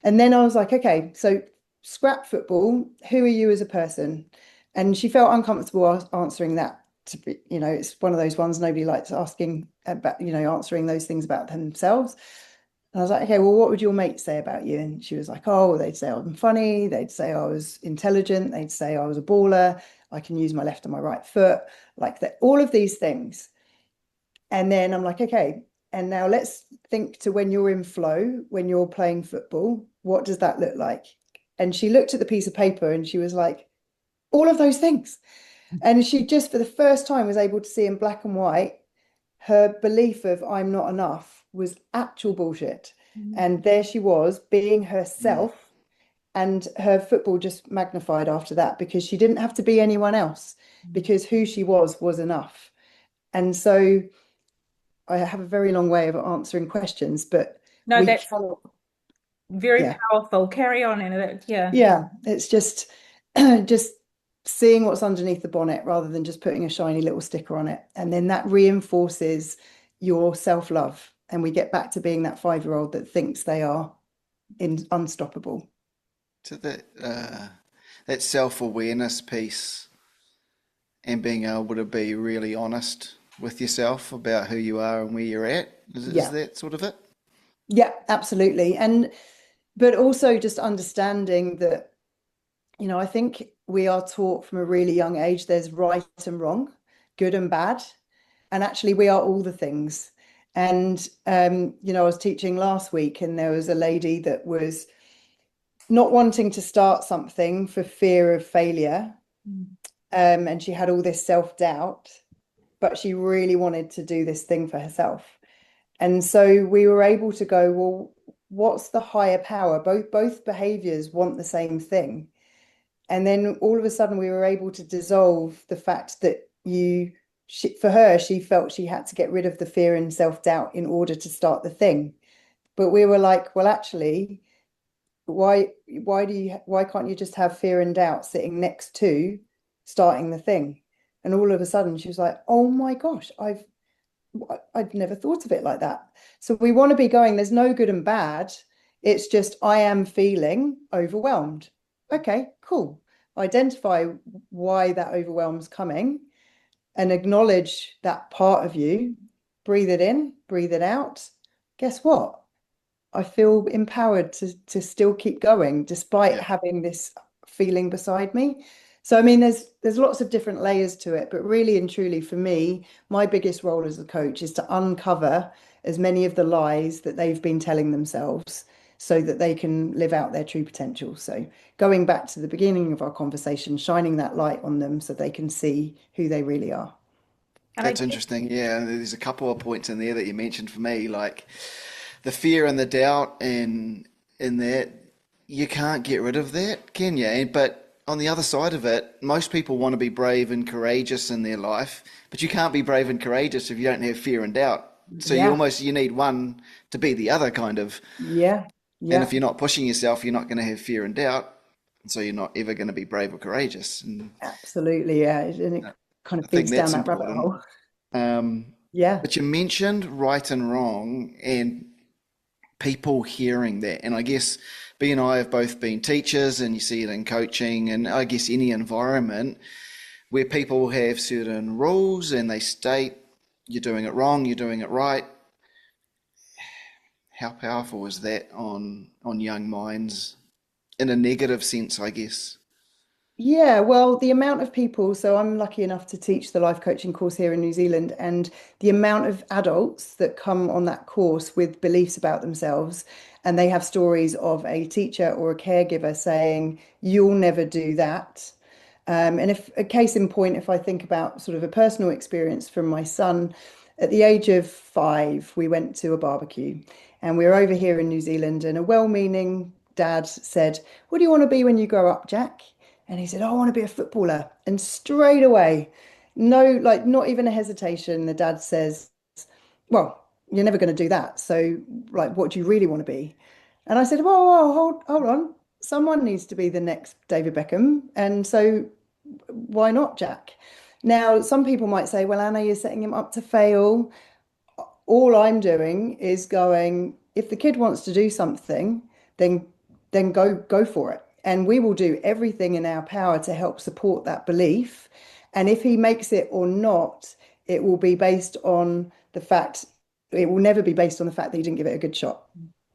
And then I was like, okay, so scrap football, who are you as a person? And she felt uncomfortable answering that. It's one of those ones nobody likes asking about, answering those things about themselves. And I was like, okay, well, what would your mates say about you? And she was like, oh, they'd say I'm funny. They'd say I was intelligent. They'd say I was a baller. I can use my left and my right foot, like that, all of these things. And then I'm like, okay, and now let's think to when you're in flow, when you're playing football, what does that look like? And she looked at the piece of paper and she was like, all of those things. And she just, for the first time, was able to see in black and white her belief of I'm not enough was actual bullshit. And there she was being herself, and her football just magnified after that, because she didn't have to be anyone else, because who she was enough. And so I have a very long way of answering questions, but No, that's very yeah. powerful. Carry on, Anna. Yeah. Yeah, it's just just seeing what's underneath the bonnet rather than just putting a shiny little sticker on it. And then that reinforces your self-love. And we get back to being that 5-year-old that thinks they are unstoppable. So that self-awareness piece and being able to be really honest with yourself about who you are and where you're at, is Yeah. that sort of it? Yeah, absolutely. But also just understanding that, I think we are taught from a really young age there's right and wrong, good and bad. And actually we are all the things. And I was teaching last week, and there was a lady that was not wanting to start something for fear of failure. Mm. And she had all this self-doubt, but she really wanted to do this thing for herself. And so we were able to go, well, what's the higher power? Both behaviors want the same thing. And then all of a sudden we were able to dissolve the fact that for her, she felt she had to get rid of the fear and self-doubt in order to start the thing. But we were like, well, actually, why can't you just have fear and doubt sitting next to starting the thing? And all of a sudden she was like, oh my gosh, I'd never thought of it like that. So we want to be going, there's no good and bad. It's just I am feeling overwhelmed. Okay, cool. Identify why that overwhelm's coming and acknowledge that part of you. Breathe it in, breathe it out. Guess what? I feel empowered to still keep going despite Yeah, having this feeling beside me. So I mean, there's lots of different layers to it, but really and truly for me, my biggest role as a coach is to uncover as many of the lies that they've been telling themselves so that they can live out their true potential. So going back to the beginning of our conversation, shining that light on them so they can see who they really are. And I that's guess, interesting. Yeah, there's a couple of points in there that you mentioned for me, like the fear and the doubt, and in that you can't get rid of that, can you? But on the other side of it, most people want to be brave and courageous in their life, but you can't be brave and courageous if you don't have fear and doubt. So Yeah, you need one to be the other kind of. yeah, And if yeah, you're not pushing yourself, you're not going to have fear and doubt, and so you're not ever going to be brave or courageous. And absolutely. Yeah. And it kind I of think feeds down that's that rabbit important. hole. Um, Yeah. but you mentioned right and wrong and people hearing that. And I guess B and I have both been teachers, and you see it in coaching, and I guess any environment where people have certain rules and they state you're doing it wrong, you're doing it right. How powerful is that on young minds in a negative sense, I guess? Yeah, well, the amount of people, so I'm lucky enough to teach the life coaching course here in New Zealand, and the amount of adults that come on that course with beliefs about themselves, and they have stories of a teacher or a caregiver saying, "You'll never do that." And if a case in point, if I think about sort of a personal experience from my son, at the age of 5, we went to a barbecue and we were over here in New Zealand, and a well-meaning dad said, "What do you want to be when you grow up, Jack?" And he said, "Oh, I want to be a footballer." And straight away, no, like not even a hesitation, the dad says, "Well, you're never going to do that. So, like, what do you really want to be?" And I said, "Well, hold on. Someone needs to be the next David Beckham. And so why not Jack?" Now, some people might say, well, Anna, you're setting him up to fail. All I'm doing is going, if the kid wants to do something, then go for it. And we will do everything in our power to help support that belief. And if he makes it or not, it will be based on the fact, it will never be based on the fact that you didn't give it a good shot,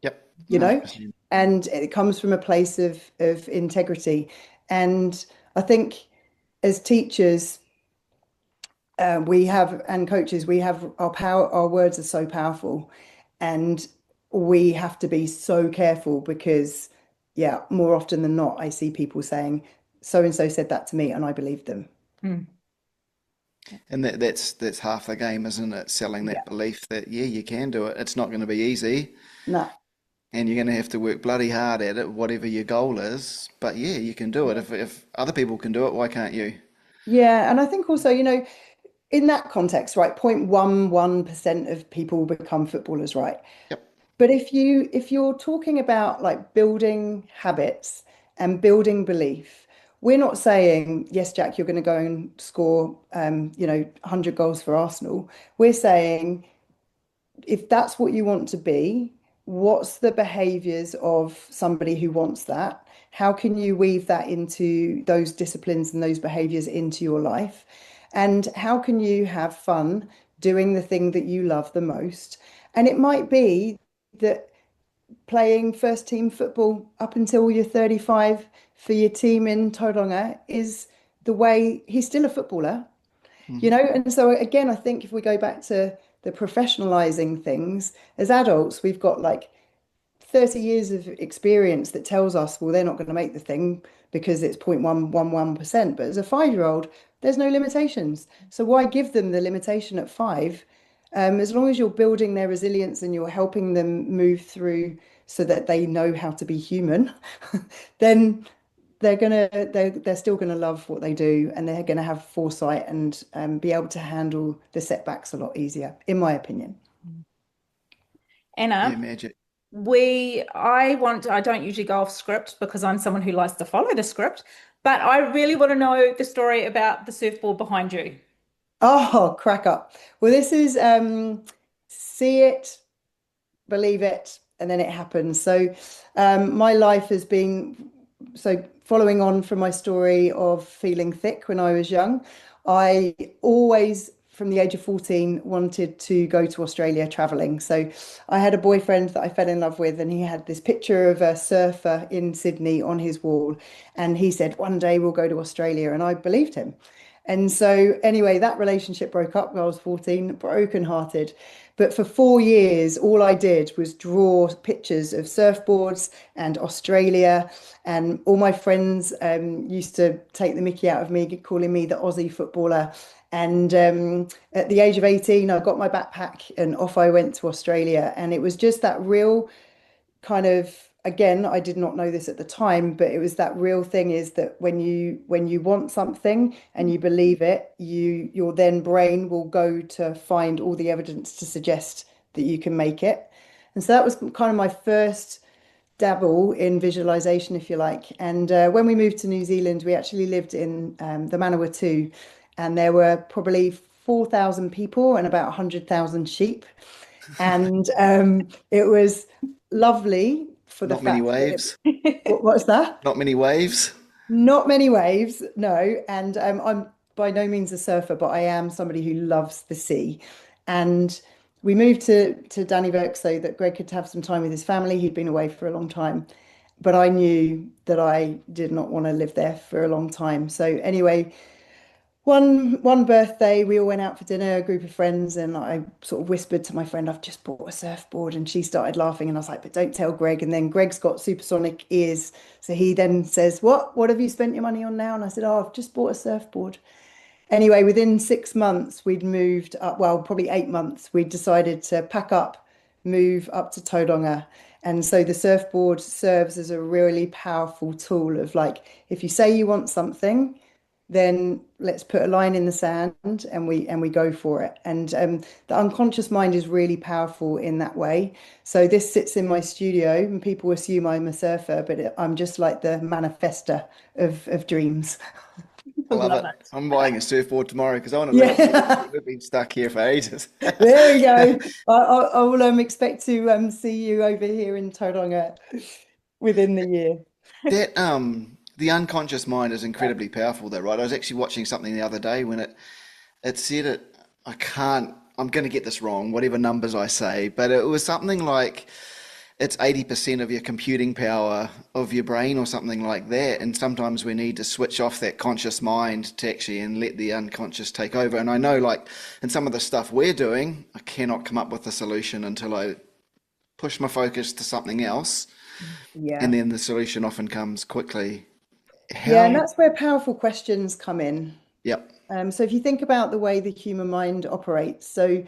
Yep, you know? 100%. And it comes from a place of integrity. And I think as teachers, we have and coaches, we have our power, our words are so powerful, and we have to be so careful because, yeah, more often than not, I see people saying, so and so said that to me, and I believed them. mm, And that's half the game, isn't it? Selling Yeah, that belief that yeah, you can do it. It's not going to be easy, no, and you're going to have to work bloody hard at it, whatever your goal is. But yeah, you can do it. yeah, If other people can do it, why can't you? yeah, and I think also, in that context, right, 0.11% of people become footballers, right? Yep. But if you're talking about like building habits and building belief, we're not saying, yes, Jack, you're going to go and score 100 goals for Arsenal. We're saying if that's what you want to be, what's the behaviors of somebody who wants that? How can you weave that into those disciplines and those behaviors into your life? And how can you have fun doing the thing that you love the most? And it might be that playing first team football up until you're 35 for your team in Tauranga is the way he's still a footballer, Hmm. And so again, I think if we go back to the professionalizing things, as adults, we've got like 30 years of experience that tells us, well, they're not going to make the thing because it's 0.111%. But as a 5-year-old, there's no limitations. So why give them the limitation at 5? As long as you're building their resilience and you're helping them move through so that they know how to be human, then they're still gonna love what they do, and they're gonna have foresight and be able to handle the setbacks a lot easier, in my opinion. Yeah, Anna, magic. I don't usually go off script because I'm someone who likes to follow the script, but I really want to know the story about the surfboard behind you. Oh, crack up. Well, this is see it, believe it, and then it happens. So, my life has been so following on from my story of feeling thick when I was young. I always, from the age of 14, wanted to go to Australia traveling. So, I had a boyfriend that I fell in love with, and he had this picture of a surfer in Sydney on his wall. And he said, one day we'll go to Australia. And I believed him. And so, anyway, that relationship broke up when I was 14, brokenhearted. But for 4 years, all I did was draw pictures of surfboards and Australia. And all my friends used to take the mickey out of me, calling me the Aussie footballer. And at the age of 18, I got my backpack and off I went to Australia. And it was just that real kind of, again, I did not know this at the time, but it was that real thing is that when you want something and you believe it, your then brain will go to find all the evidence to suggest that you can make it. And so that was kind of my first dabble in visualization, if you like. And when we moved to New Zealand, we actually lived in the Manawatu, and there were probably 4,000 people and about 100,000 sheep. And it was lovely for the Not many fact that waves. what's that? Not many waves. Not many waves, no. And I'm by no means a surfer, but I am somebody who loves the sea. And we moved to Dannyburg so that Greg could have some time with his family. He'd been away for a long time, but I knew that I did not want to live there for a long time. So anyway, one birthday, we all went out for dinner, a group of friends, and I sort of whispered to my friend, I've just bought a surfboard, and she started laughing, and I was like, but don't tell Greg. And then Greg's got supersonic ears, so he then says, what have you spent your money on now? And I said, oh, I've just bought a surfboard. Anyway, within 6 months, we'd moved up, well, probably 8 months, we'd decided to pack up, move up to Tauranga. And so the surfboard serves as a really powerful tool of like, if you say you want something, then let's put a line in the sand and we go for it. And the unconscious mind is really powerful in that way. So this sits in my studio, and people assume I'm a surfer, but I'm just like the manifester of dreams. I love Love it. it. I'm buying a surfboard tomorrow because I want to live here. Yeah, We've been stuck here for ages. there we go. I will expect to see you over here in Tauranga within the year. That the unconscious mind is incredibly powerful though, right? I was actually watching something the other day when it said it, I can't, I'm going to get this wrong, whatever numbers I say, but it was something like it's 80% of your computing power of your brain or something like that. And sometimes we need to switch off that conscious mind to actually and let the unconscious take over. And I know like in some of the stuff we're doing, I cannot come up with a solution until I push my focus to something else. And Yeah. then the solution often comes quickly. Yeah, and How? that's where powerful questions come in. Yep. So if you think about the way the human mind operates, so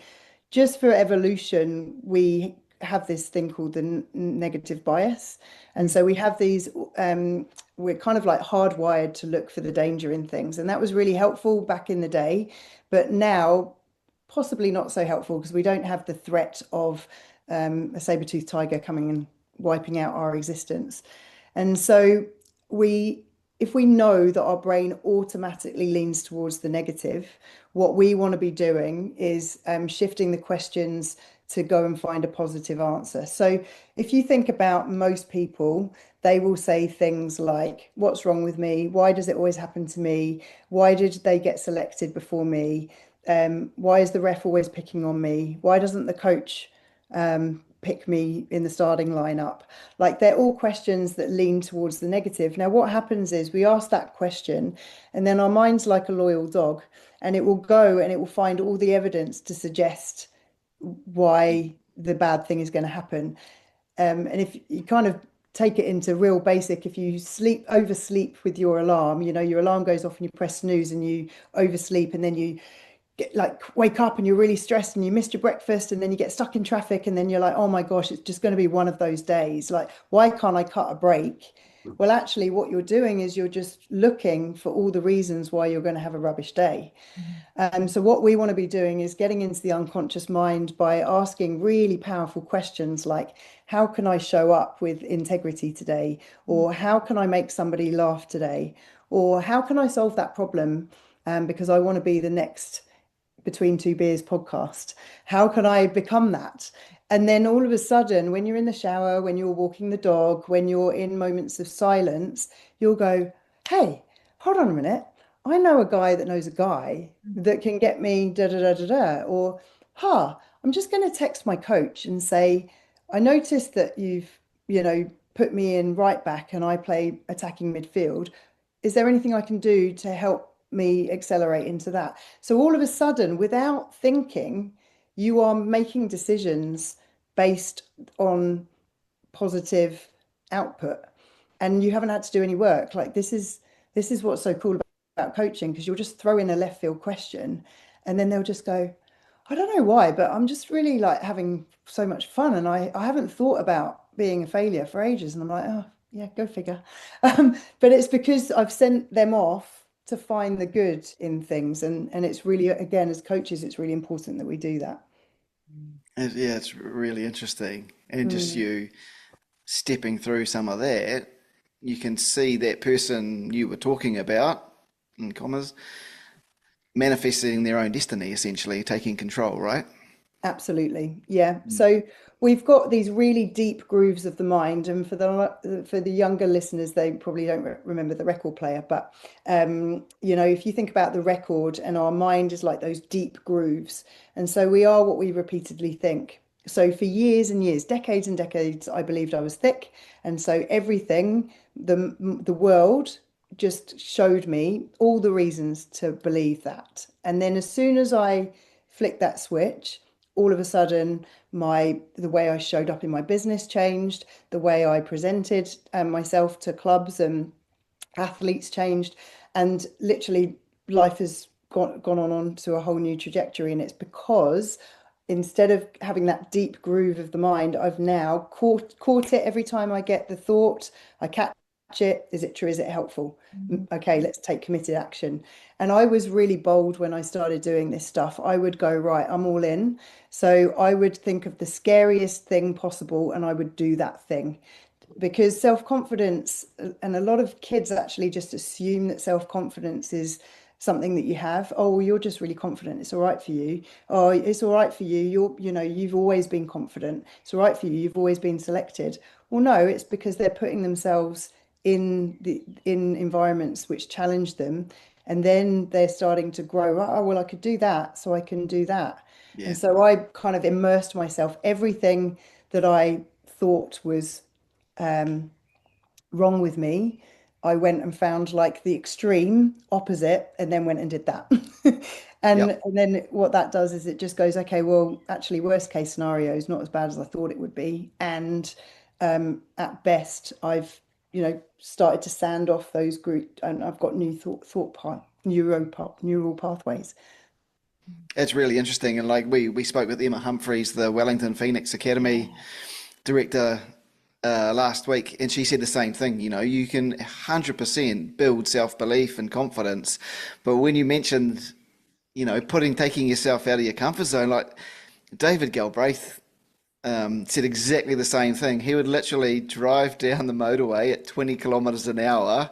just for evolution, we have this thing called the negative bias. And so we have these, we're kind of like hardwired to look for the danger in things. And that was really helpful back in the day. But now, possibly not so helpful because we don't have the threat of a saber-toothed tiger coming and wiping out our existence. And so we, if we know that our brain automatically leans towards the negative, what we want to be doing is shifting the questions to go and find a positive answer. So if you think about most people, they will say things like, what's wrong with me? Why does it always happen to me? Why did they get selected before me? Why is the ref always picking on me? Why doesn't the coach pick me in the starting lineup? Like they're all questions that lean towards the negative. Now, what happens is we ask that question, and then our mind's like a loyal dog, and it will go and it will find all the evidence to suggest why the bad thing is going to happen. And if you kind of take it into real basic, if you oversleep with your alarm, your alarm goes off and you press snooze and you oversleep, and then you get like wake up and you're really stressed and you missed your breakfast, and then you get stuck in traffic, and then you're like, oh my gosh, it's just going to be one of those days. Like, why can't I cut a break? Well, actually, what you're doing is you're just looking for all the reasons why you're going to have a rubbish day. So what we want to be doing is getting into the unconscious mind by asking really powerful questions like, how can I show up with integrity today? Or how can I make somebody laugh today? Or how can I solve that problem? Because I want to be the next Between Two Beers podcast. How can I become that? And then all of a sudden, when you're in the shower, when you're walking the dog, when you're in moments of silence, you'll go, hey, hold on a minute. I know a guy that knows a guy that can get me da da da da da. Or, I'm just going to text my coach and say, I noticed that you've put me in right back and I play attacking midfield. Is there anything I can do to help me accelerate into that? So all of a sudden, without thinking, you are making decisions based on positive output, and you haven't had to do any work. Like, this is what's so cool about coaching, because you'll just throw in a left field question and then they'll just go, I don't know why, but I'm just really like having so much fun, and I haven't thought about being a failure for ages. And I'm like, oh yeah, go figure. But it's because I've sent them off to find the good in things, and it's really, again, as coaches, it's really important that we do that. Yeah, it's really interesting. And just Mm, you stepping through some of that, you can see that person you were talking about, in commas, manifesting their own destiny, essentially, taking control, right? absolutely. Yeah. So we've got these really deep grooves of the mind, and for the younger listeners, they probably don't remember the record player, but if you think about the record, and our mind is like those deep grooves, and so we are what we repeatedly think. So for years and years, decades and decades, I believed I was thick, and so everything, the world just showed me all the reasons to believe that. And then as soon as I flicked that switch, all of a sudden the way I showed up in my business changed, the way I presented myself to clubs and athletes changed, and literally life has gone on to a whole new trajectory. And it's because instead of having that deep groove of the mind, I've now caught it. Every time I get the thought, I catch it. Is it true? Is it helpful? Okay, let's take committed action. And I was really bold when I started doing this stuff. I would go, right, I'm all in. So I would think of the scariest thing possible and I would do that thing, because self-confidence, and a lot of kids actually just assume that self-confidence is something that you have. Oh, well, you're just really confident, it's all right for you. Oh, it's all right for you, you've always been confident, it's all right for you, you've always been selected. Well, no, it's because they're putting themselves in environments which challenge them, and then they're starting to grow. Oh, well, I could do that, so I can do that. Yeah. And so I kind of immersed myself. Everything that I thought was wrong with me, I went and found like the extreme opposite and then went and did that. And Yep. then what that does is it just goes, okay, well, actually, worst case scenario is not as bad as I thought it would be. And at best, I've, started to sand off those group, and I've got new thought path, neural pathways. It's really interesting. And like we spoke with Emma Humphreys, the Wellington Phoenix Academy director, last week, and she said the same thing. You can 100% build self-belief and confidence, but when you mentioned, taking yourself out of your comfort zone, like David Galbraith said exactly the same thing. He would literally drive down the motorway at 20 kilometers an hour,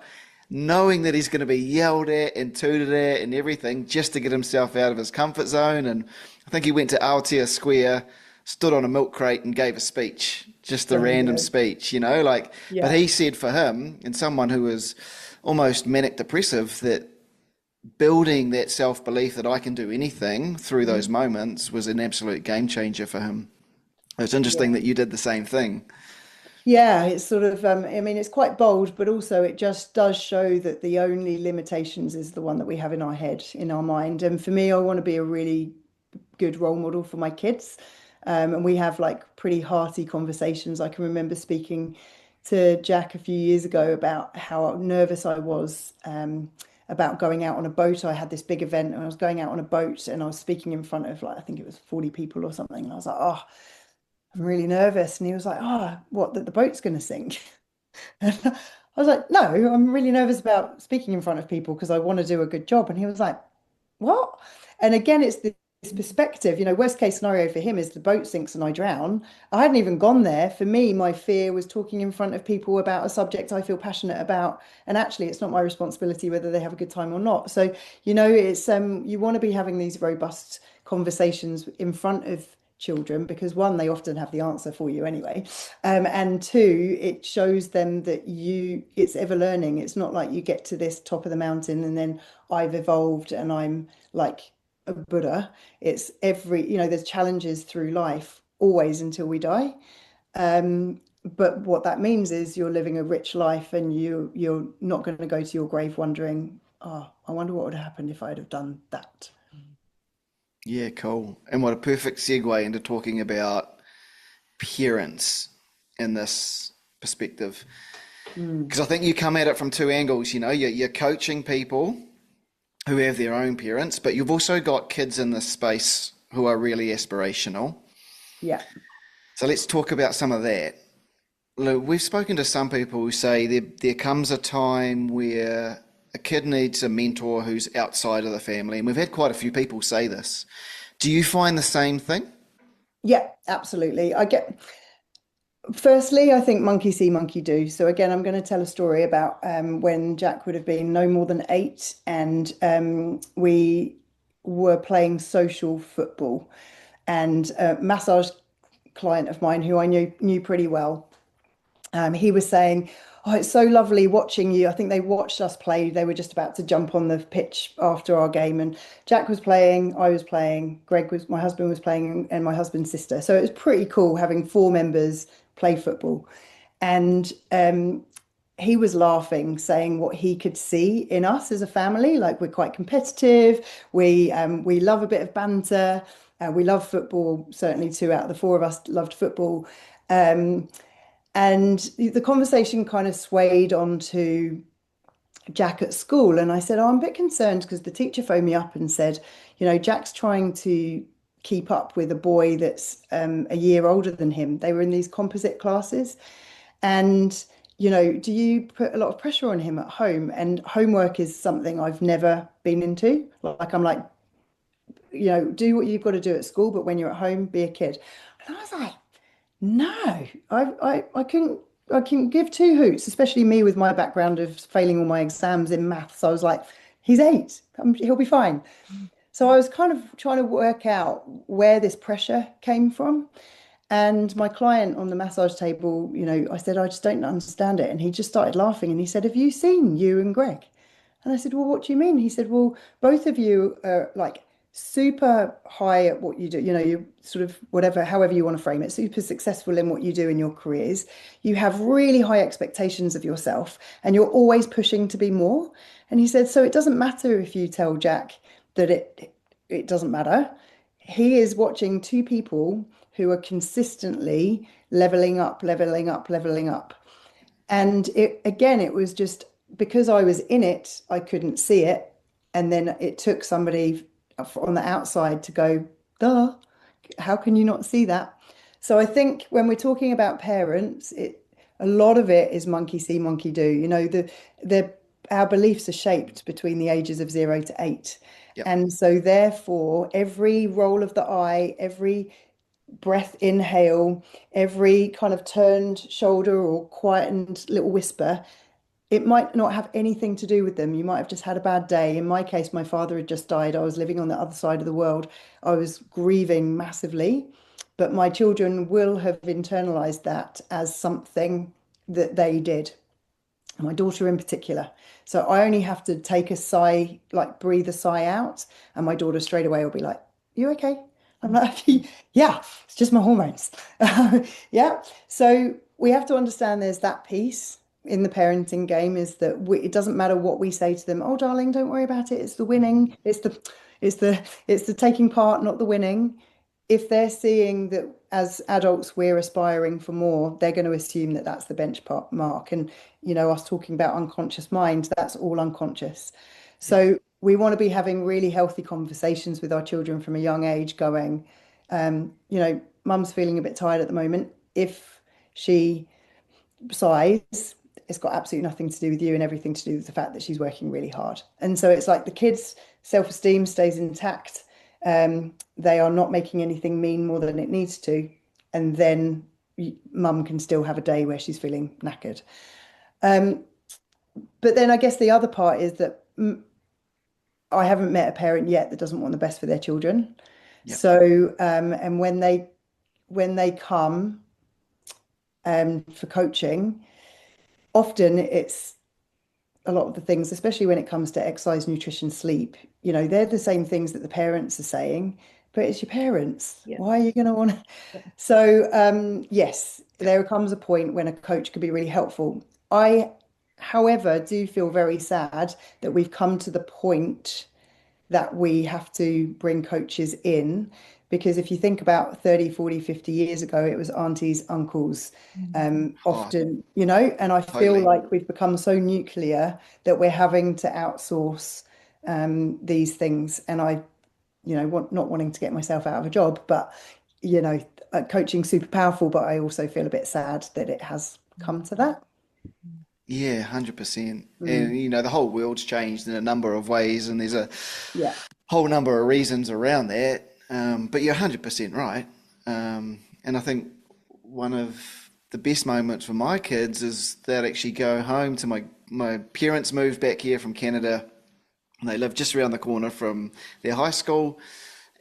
knowing that he's going to be yelled at and tooted at and everything, just to get himself out of his comfort zone. And I think he went to Aotea Square, stood on a milk crate and gave a speech, just a There you random go. speech, but Yeah. he said for him, and someone who was almost manic depressive, that building that self-belief that I can do anything through those Mhm. moments was an absolute game changer for him. It's interesting Yeah. that you did the same thing. Yeah, it's sort of, I mean, it's quite bold, but also it just does show that the only limitations is the one that we have in our head, in our mind. And for me, I want to be a really good role model for my kids. And we have like pretty hearty conversations. I can remember speaking to Jack a few years ago about how nervous I was about going out on a boat. I had this big event and I was going out on a boat and I was speaking in front of like, I think it was 40 people or something. And I was like, oh, I'm really nervous. And he was like, oh, what, that the boat's going to sink? And I was like, no, I'm really nervous about speaking in front of people because I want to do a good job. And he was like, what? And again, it's this perspective, worst case scenario for him is the boat sinks and I drown. I hadn't even gone there. For me, my fear was talking in front of people about a subject I feel passionate about. And actually, it's not my responsibility whether they have a good time or not. So, it's you want to be having these robust conversations in front of children because one, they often have the answer for you anyway. And two, it shows them that it's ever learning. It's not like you get to this top of the mountain and then I've evolved and I'm like a Buddha. It's there's challenges through life always until we die. But what that means is you're living a rich life and you're not going to go to your grave wondering, oh, I wonder what would have happened if I'd have done that. Yeah, cool. And what a perfect segue into talking about parents in this perspective. Mm. Because I think you come at it from two angles, you're coaching people who have their own parents, but you've also got kids in this space who are really aspirational. Yeah. So let's talk about some of that. Look, we've spoken to some people who say there comes a time where a kid needs a mentor who's outside of the family, and we've had quite a few people say this. Do you find the same thing? Yeah, absolutely. Firstly, I think monkey see, monkey do. So again, I'm going to tell a story about when Jack would have been no more than 8, and we were playing social football, and a massage client of mine who I knew pretty well. He was saying, "Oh, it's so lovely watching you." I think they watched us play. They were just about to jump on the pitch after our game, and Jack was playing, I was playing, my husband was playing, and my husband's sister. So it was pretty cool having 4 members play football. And he was laughing, saying what he could see in us as a family. Like we're quite competitive. We love a bit of banter. We love football. Certainly, 2 out of the 4 of us loved football. Um, and the conversation kind of swayed onto Jack at school. And I said, oh, I'm a bit concerned because the teacher phoned me up and said, Jack's trying to keep up with a boy that's a year older than him. They were in these composite classes. And, do you put a lot of pressure on him at home? And homework is something I've never been into. Like, I'm like, do what you've got to do at school, but when you're at home, be a kid. And I was like, no, I couldn't give 2 hoots, especially me with my background of failing all my exams in maths. I was like, he's 8, he'll be fine. So I was kind of trying to work out where this pressure came from. And my client on the massage table, I said, I just don't understand it. And he just started laughing and he said, have you seen you and Greg? And I said, well, what do you mean? He said, well, both of you are like super high at what you do. You sort of whatever, however you want to frame it, super successful in what you do in your careers. You have really high expectations of yourself and you're always pushing to be more. And he said, so it doesn't matter if you tell Jack that it doesn't matter. He is watching 2 people who are consistently leveling up, leveling up, leveling up. And it was just because I was in it, I couldn't see it. And then it took somebody on the outside to go, duh, how can you not see that? So I think when we're talking about parents, a lot of it is monkey see, monkey do. Our beliefs are shaped between the ages of 0 to 8. Yep. And so therefore, every roll of the eye, every breath inhale, every kind of turned shoulder or quietened little whisper, it might not have anything to do with them. You might have just had a bad day. In my case, my father had just died. I was living on the other side of the world. I was grieving massively, but my children will have internalized that as something that they did. My daughter in particular. So I only have to take a sigh, like breathe a sigh out, and my daughter straight away will be like, you okay? I'm like, yeah, it's just my hormones. Yeah. So we have to understand there's that piece in the parenting game is that it doesn't matter what we say to them. Oh, darling, don't worry about it. It's the winning. It's the taking part, not the winning. if they're seeing that as adults we're aspiring for more, they're going to assume that that's the benchmark. And, us talking about unconscious mind, that's all unconscious. Yeah. So we want to be having really healthy conversations with our children from a young age, going, mum's feeling a bit tired at the moment. If she size, it's got absolutely nothing to do with you and everything to do with the fact that she's working really hard. And so it's like the kids' self-esteem stays intact. They are not making anything mean more than it needs to. And then mum can still have a day where she's feeling knackered. Um, but then I guess the other part is that I haven't met a parent yet that doesn't want the best for their children. Yeah. So, and when they come for coaching, often it's a lot of the things, especially when it comes to exercise, nutrition, sleep, they're the same things that the parents are saying, but it's your parents. Yeah. Why are you going to want to? So, yes, there comes a point when a coach could be really helpful. I, however, do feel very sad that we've come to the point that we have to bring coaches in, because if you think about 30, 40, 50 years ago, it was aunties, uncles, Oh, often, and I feel totally. like we've become so nuclear that we're having to outsource these things. And I, not wanting to get myself out of a job, but, coaching super powerful, but I also feel a bit sad that it has come to that. Yeah, 100%. Mm, And the whole world's changed in a number of ways, and there's a yeah. whole number of reasons around that. But you're 100% right. And I think one of the best moments for my kids is that actually go home to my parents moved back here from Canada. And they live just around the corner from their high school.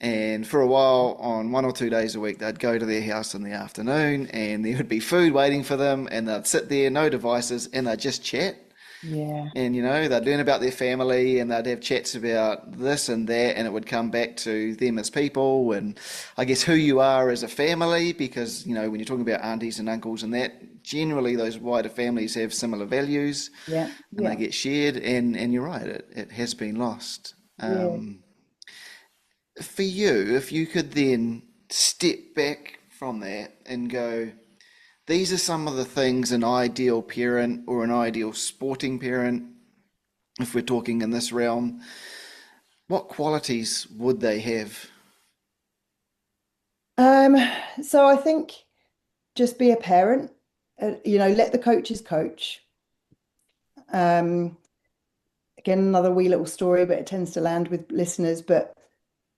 And for a while, on 1 or 2 days a week, they'd go to their house in the afternoon, and there would be food waiting for them, and they'd sit there, no devices, and they'd just chat. Yeah. And they'd learn about their family, and they'd have chats about this and that, and it would come back to them as people, and I guess who you are as a family, because when you're talking about aunties and uncles and that, generally those wider families have similar values, Yeah. and they Yeah. get shared. And you're right, it has been lost. Yeah. For you, if you could then step back from that and go, these are some of the things an ideal parent or an ideal sporting parent, if we're talking in this realm, what qualities would they have? Um, so I think just be a parent, let the coaches coach. Um, Again, another wee little story, but it tends to land with listeners. But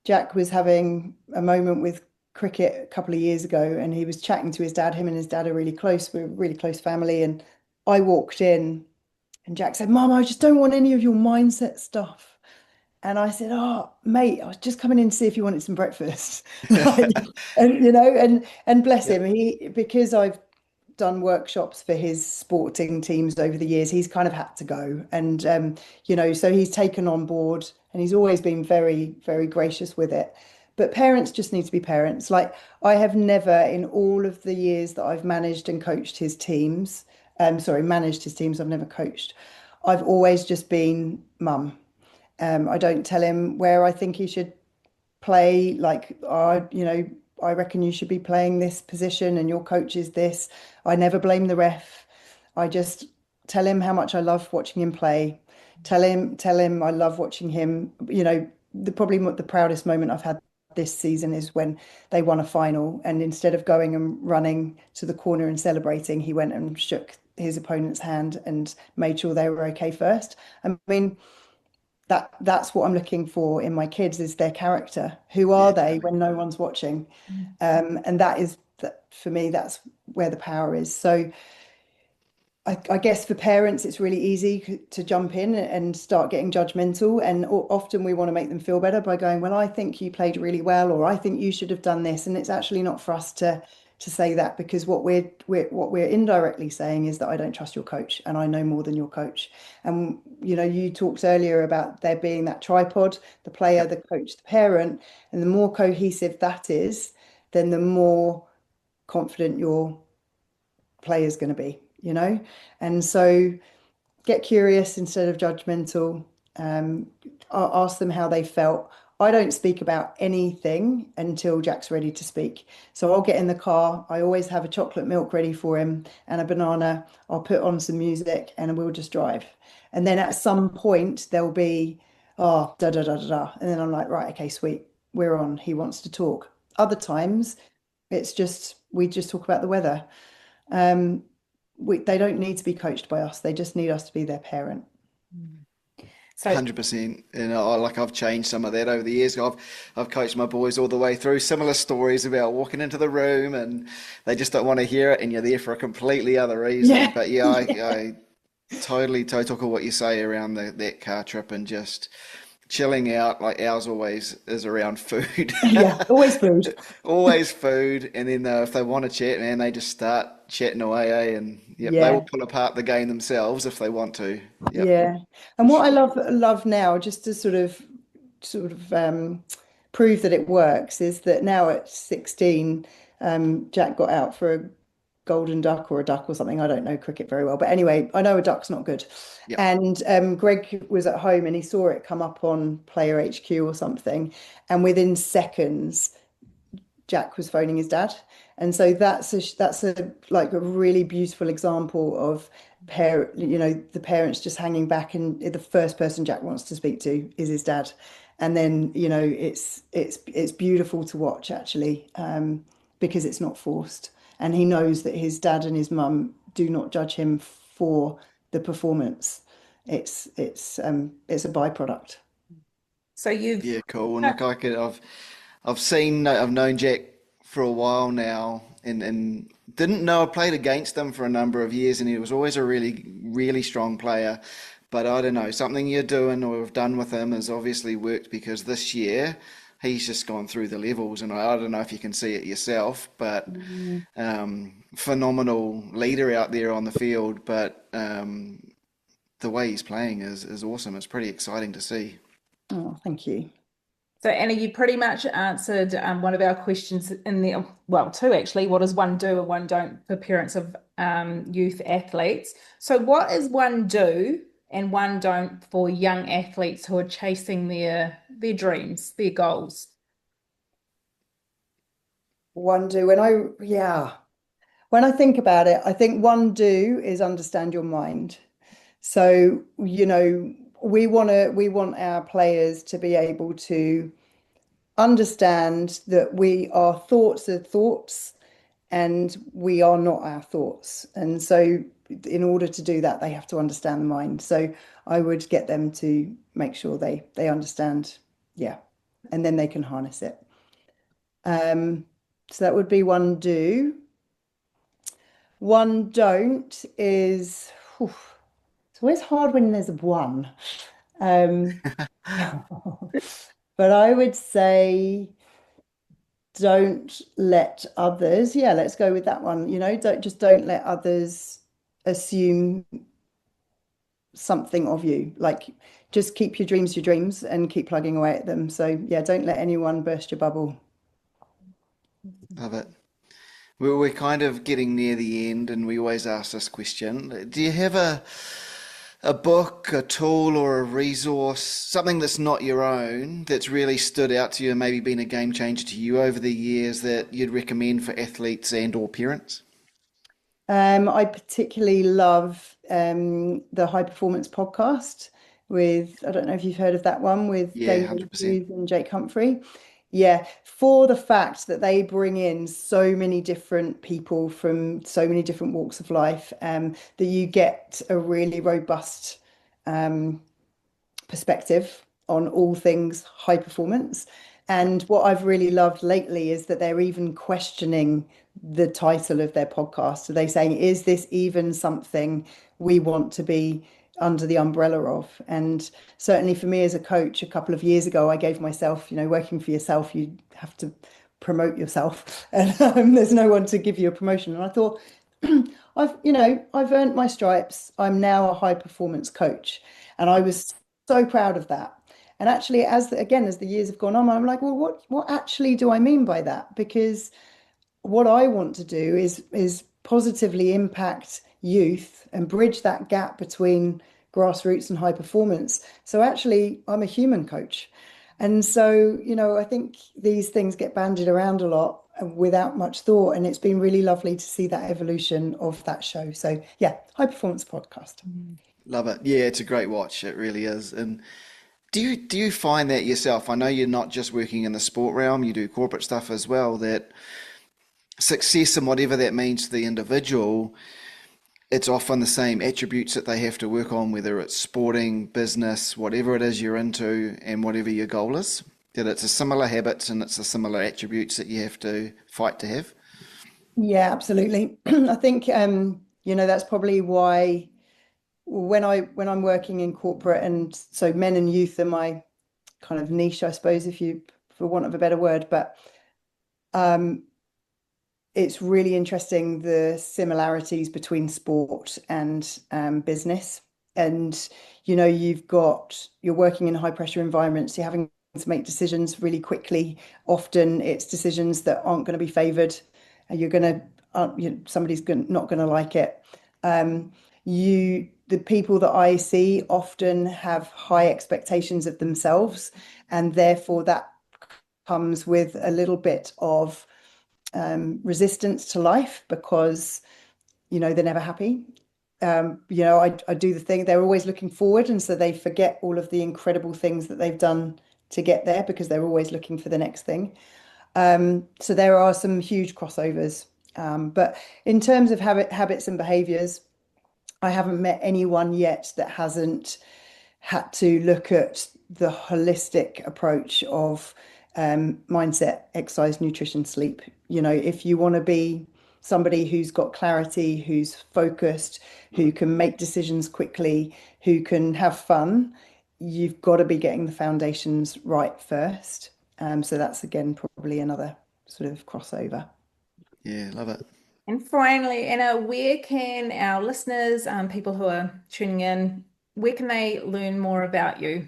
Jack was having a moment with cricket a couple of years ago, and he was chatting to his dad. Him and his dad are really close. We're a really close family. And I walked in, and Jack said, "Mum, I just don't want any of your mindset stuff." And I said, "Oh, mate, I was just coming in to see if you wanted some breakfast." Like, and and bless Yep. him, because I've done workshops for his sporting teams over the years, he's kind of had to go. And so he's taken on board, and he's always been very, very gracious with it. But parents just need to be parents. Like, I have never, in all of the years that I've managed and coached his teams, sorry, managed his teams, I've never coached. I've always just been mum. I don't tell him where I think he should play, like, I reckon you should be playing this position and your coach is this. I never blame the ref. I just tell him how much I love watching him play. Tell him I love watching him. The proudest moment I've had this season is when they won a final, and instead of going and running to the corner and celebrating, he went and shook his opponent's hand and made sure they were okay first. I mean, that's what I'm looking for in my kids, is their character. Who Yeah, are they totally. when no one's watching? And that is that, for me, that's where the power is. So I guess for parents, it's really easy to jump in and start getting judgmental. And often we want to make them feel better by going, "Well, I think you played really well," or "I think you should have done this." And it's actually not for us to say that, because what we're indirectly saying is that I don't trust your coach and I know more than your coach. And you talked earlier about there being that tripod, the player, Yep. the coach, the parent, and the more cohesive that is, then the more confident your play is going to be. And so get curious instead of judgmental. Um, Ask them how they felt. I don't speak about anything until Jack's ready to speak. So I'll get in the car. I always have a chocolate milk ready for him and a banana. I'll put on some music and we'll just drive. And then at some point there'll be, oh, da da da da da. And then I'm like, right, okay, sweet. We're on. He wants to talk. Other times it's just we just talk about the weather. Um, they don't need to be coached by us. They just need us to be their parent. So 100%. And like I've changed some of that over the years. I've coached my boys all the way through. Similar stories about walking into the room and they just don't want to hear it, and you're there for a completely other reason. Yeah. But yeah, I totally total what you say around that car trip and just chilling out. Like ours always is around food. Yeah, always food. Always food, and then if they want to chat, man, they just start chatting away, eh? And yep, they will Yeah. pull apart the game themselves if they want to. Yep. Yeah. And what I love now, just to sort of prove that it works, is that now at 16, Jack got out for a golden duck or a duck or something. I don't know cricket very well, but anyway, I know a duck's not good. Yep. And Greg was at home and he saw it come up on Player HQ or something, and within seconds Jack was phoning his dad. And so that's a like a really beautiful example of the parents just hanging back, and the first person Jack wants to speak to is his dad. And then, it's beautiful to watch actually, because it's not forced. And he knows that his dad and his mum do not judge him for the performance. It's a byproduct. so you've Yeah, cool. And look, I've known Jack for a while now, and didn't know I played against him for a number of years, and he was always a really, really strong player. But I don't know, something you're doing or have done with him has obviously worked, because this year he's just gone through the levels, and I don't know if you can see it yourself, but Mm. phenomenal leader out there on the field. But the way he's playing is awesome. It's pretty exciting to see. Oh, thank you. So, Anna, you pretty much answered one of our questions in the, well, two actually. What does one do and one don't for parents of youth athletes? So, what is one do and one don't for young athletes who are chasing their dreams, their goals? One do when I think about it, I think one do is understand your mind. So, we want our players to be able to understand that our thoughts are thoughts and we are not our thoughts. And so in order to do that, they have to understand the mind. So I would get them to make sure they understand, yeah, and then they can harness it. So that would be one do. One don't is, it's always hard when there's one. Um, but I would say don't let others, yeah, let's go with that one. Don't let others assume something of you. Like, just keep your dreams and keep plugging away at them. So yeah, don't let anyone burst your bubble. Love it. We're kind of getting near the end, and we always ask this question. Do you have a book, a tool, or a resource, something that's not your own, that's really stood out to you and maybe been a game changer to you over the years that you'd recommend for athletes and or parents? I particularly love the High Performance podcast with, I don't know if you've heard of that one, with Yeah, Damien 100%. Hughes and Jake Humphrey. Yeah, for the fact that they bring in so many different people from so many different walks of life, that you get a really robust um, perspective on all things high performance. And what I've really loved lately is that they're even questioning the title of their podcast. So they're saying, is this even something we want to be under the umbrella of? And certainly for me as a coach, a couple of years ago, I gave myself, working for yourself, you have to promote yourself, and there's no one to give you a promotion. And I thought, I've earned my stripes. I'm now a high performance coach. And I was so proud of that. And actually, as the years have gone on, I'm like, well, what actually do I mean by that? Because what I want to do is positively impact youth and bridge that gap between grassroots and high performance. So actually, I'm a human coach. And so, I think these things get bandied around a lot without much thought. And it's been really lovely to see that evolution of that show. So, yeah, high performance podcast. Love it. Yeah, it's a great watch. It really is. And do you find that yourself? I know you're not just working in the sport realm, you do corporate stuff as well, that success and whatever that means to the individual, it's often the same attributes that they have to work on, whether it's sporting, business, whatever it is you're into, and whatever your goal is. That it's a similar habits and it's a similar attributes that you have to fight to have. Yeah, absolutely. I think that's probably why when I'm working in corporate, and so men and youth are my kind of niche, I suppose, if you for want of a better word, but um it's really interesting the similarities between sport and business. And you're working in high pressure environments, you're having to make decisions really quickly. Often it's decisions that aren't going to be favored, and somebody's not going to like it. The people that I see often have high expectations of themselves, and therefore that comes with a little bit of resistance to life because they're never happy. I do the thing, they're always looking forward, and so they forget all of the incredible things that they've done to get there because they're always looking for the next thing. So there are some huge crossovers. But in terms of habits and behaviors, I haven't met anyone yet that hasn't had to look at the holistic approach of mindset, exercise, nutrition, sleep. If you want to be somebody who's got clarity, who's focused, who can make decisions quickly, who can have fun, you've got to be getting the foundations right first. So that's again probably another sort of crossover. Yeah, love it. And finally, Anna, where can our listeners, people who are tuning in, where can they learn more about you?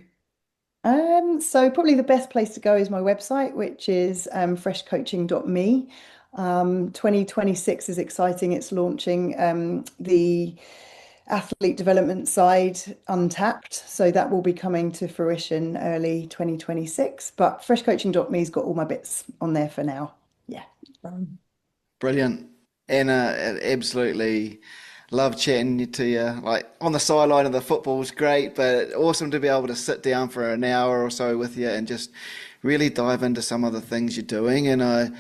So probably the best place to go is my website, which is freshcoaching.me. 2026 is exciting. It's launching the athlete development side untapped. So that will be coming to fruition early 2026. But freshcoaching.me's got all my bits on there for now. Yeah. Brilliant. Anna, absolutely love chatting to you. Like on the sideline of the football was great, but awesome to be able to sit down for an hour or so with you and just really dive into some of the things you're doing. And I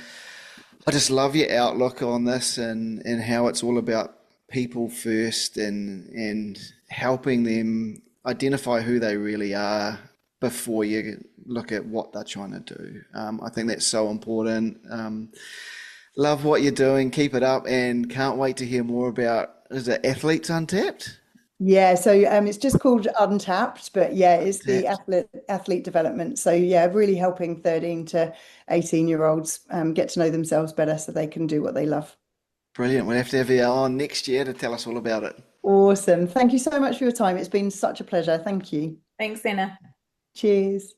just love your outlook on this and how it's all about people first and helping them identify who they really are before you look at what they're trying to do. I think that's so important. Love what you're doing. Keep it up, and can't wait to hear more about, is it Athletes Untapped? Yeah, so it's just called Untapped, but yeah, it's the Tapped. athlete development. So yeah, really helping 13 to 18-year-olds get to know themselves better so they can do what they love. Brilliant. We'll have to have you on next year to tell us all about it. Awesome. Thank you so much for your time. It's been such a pleasure. Thank you. Thanks, Anna. Cheers.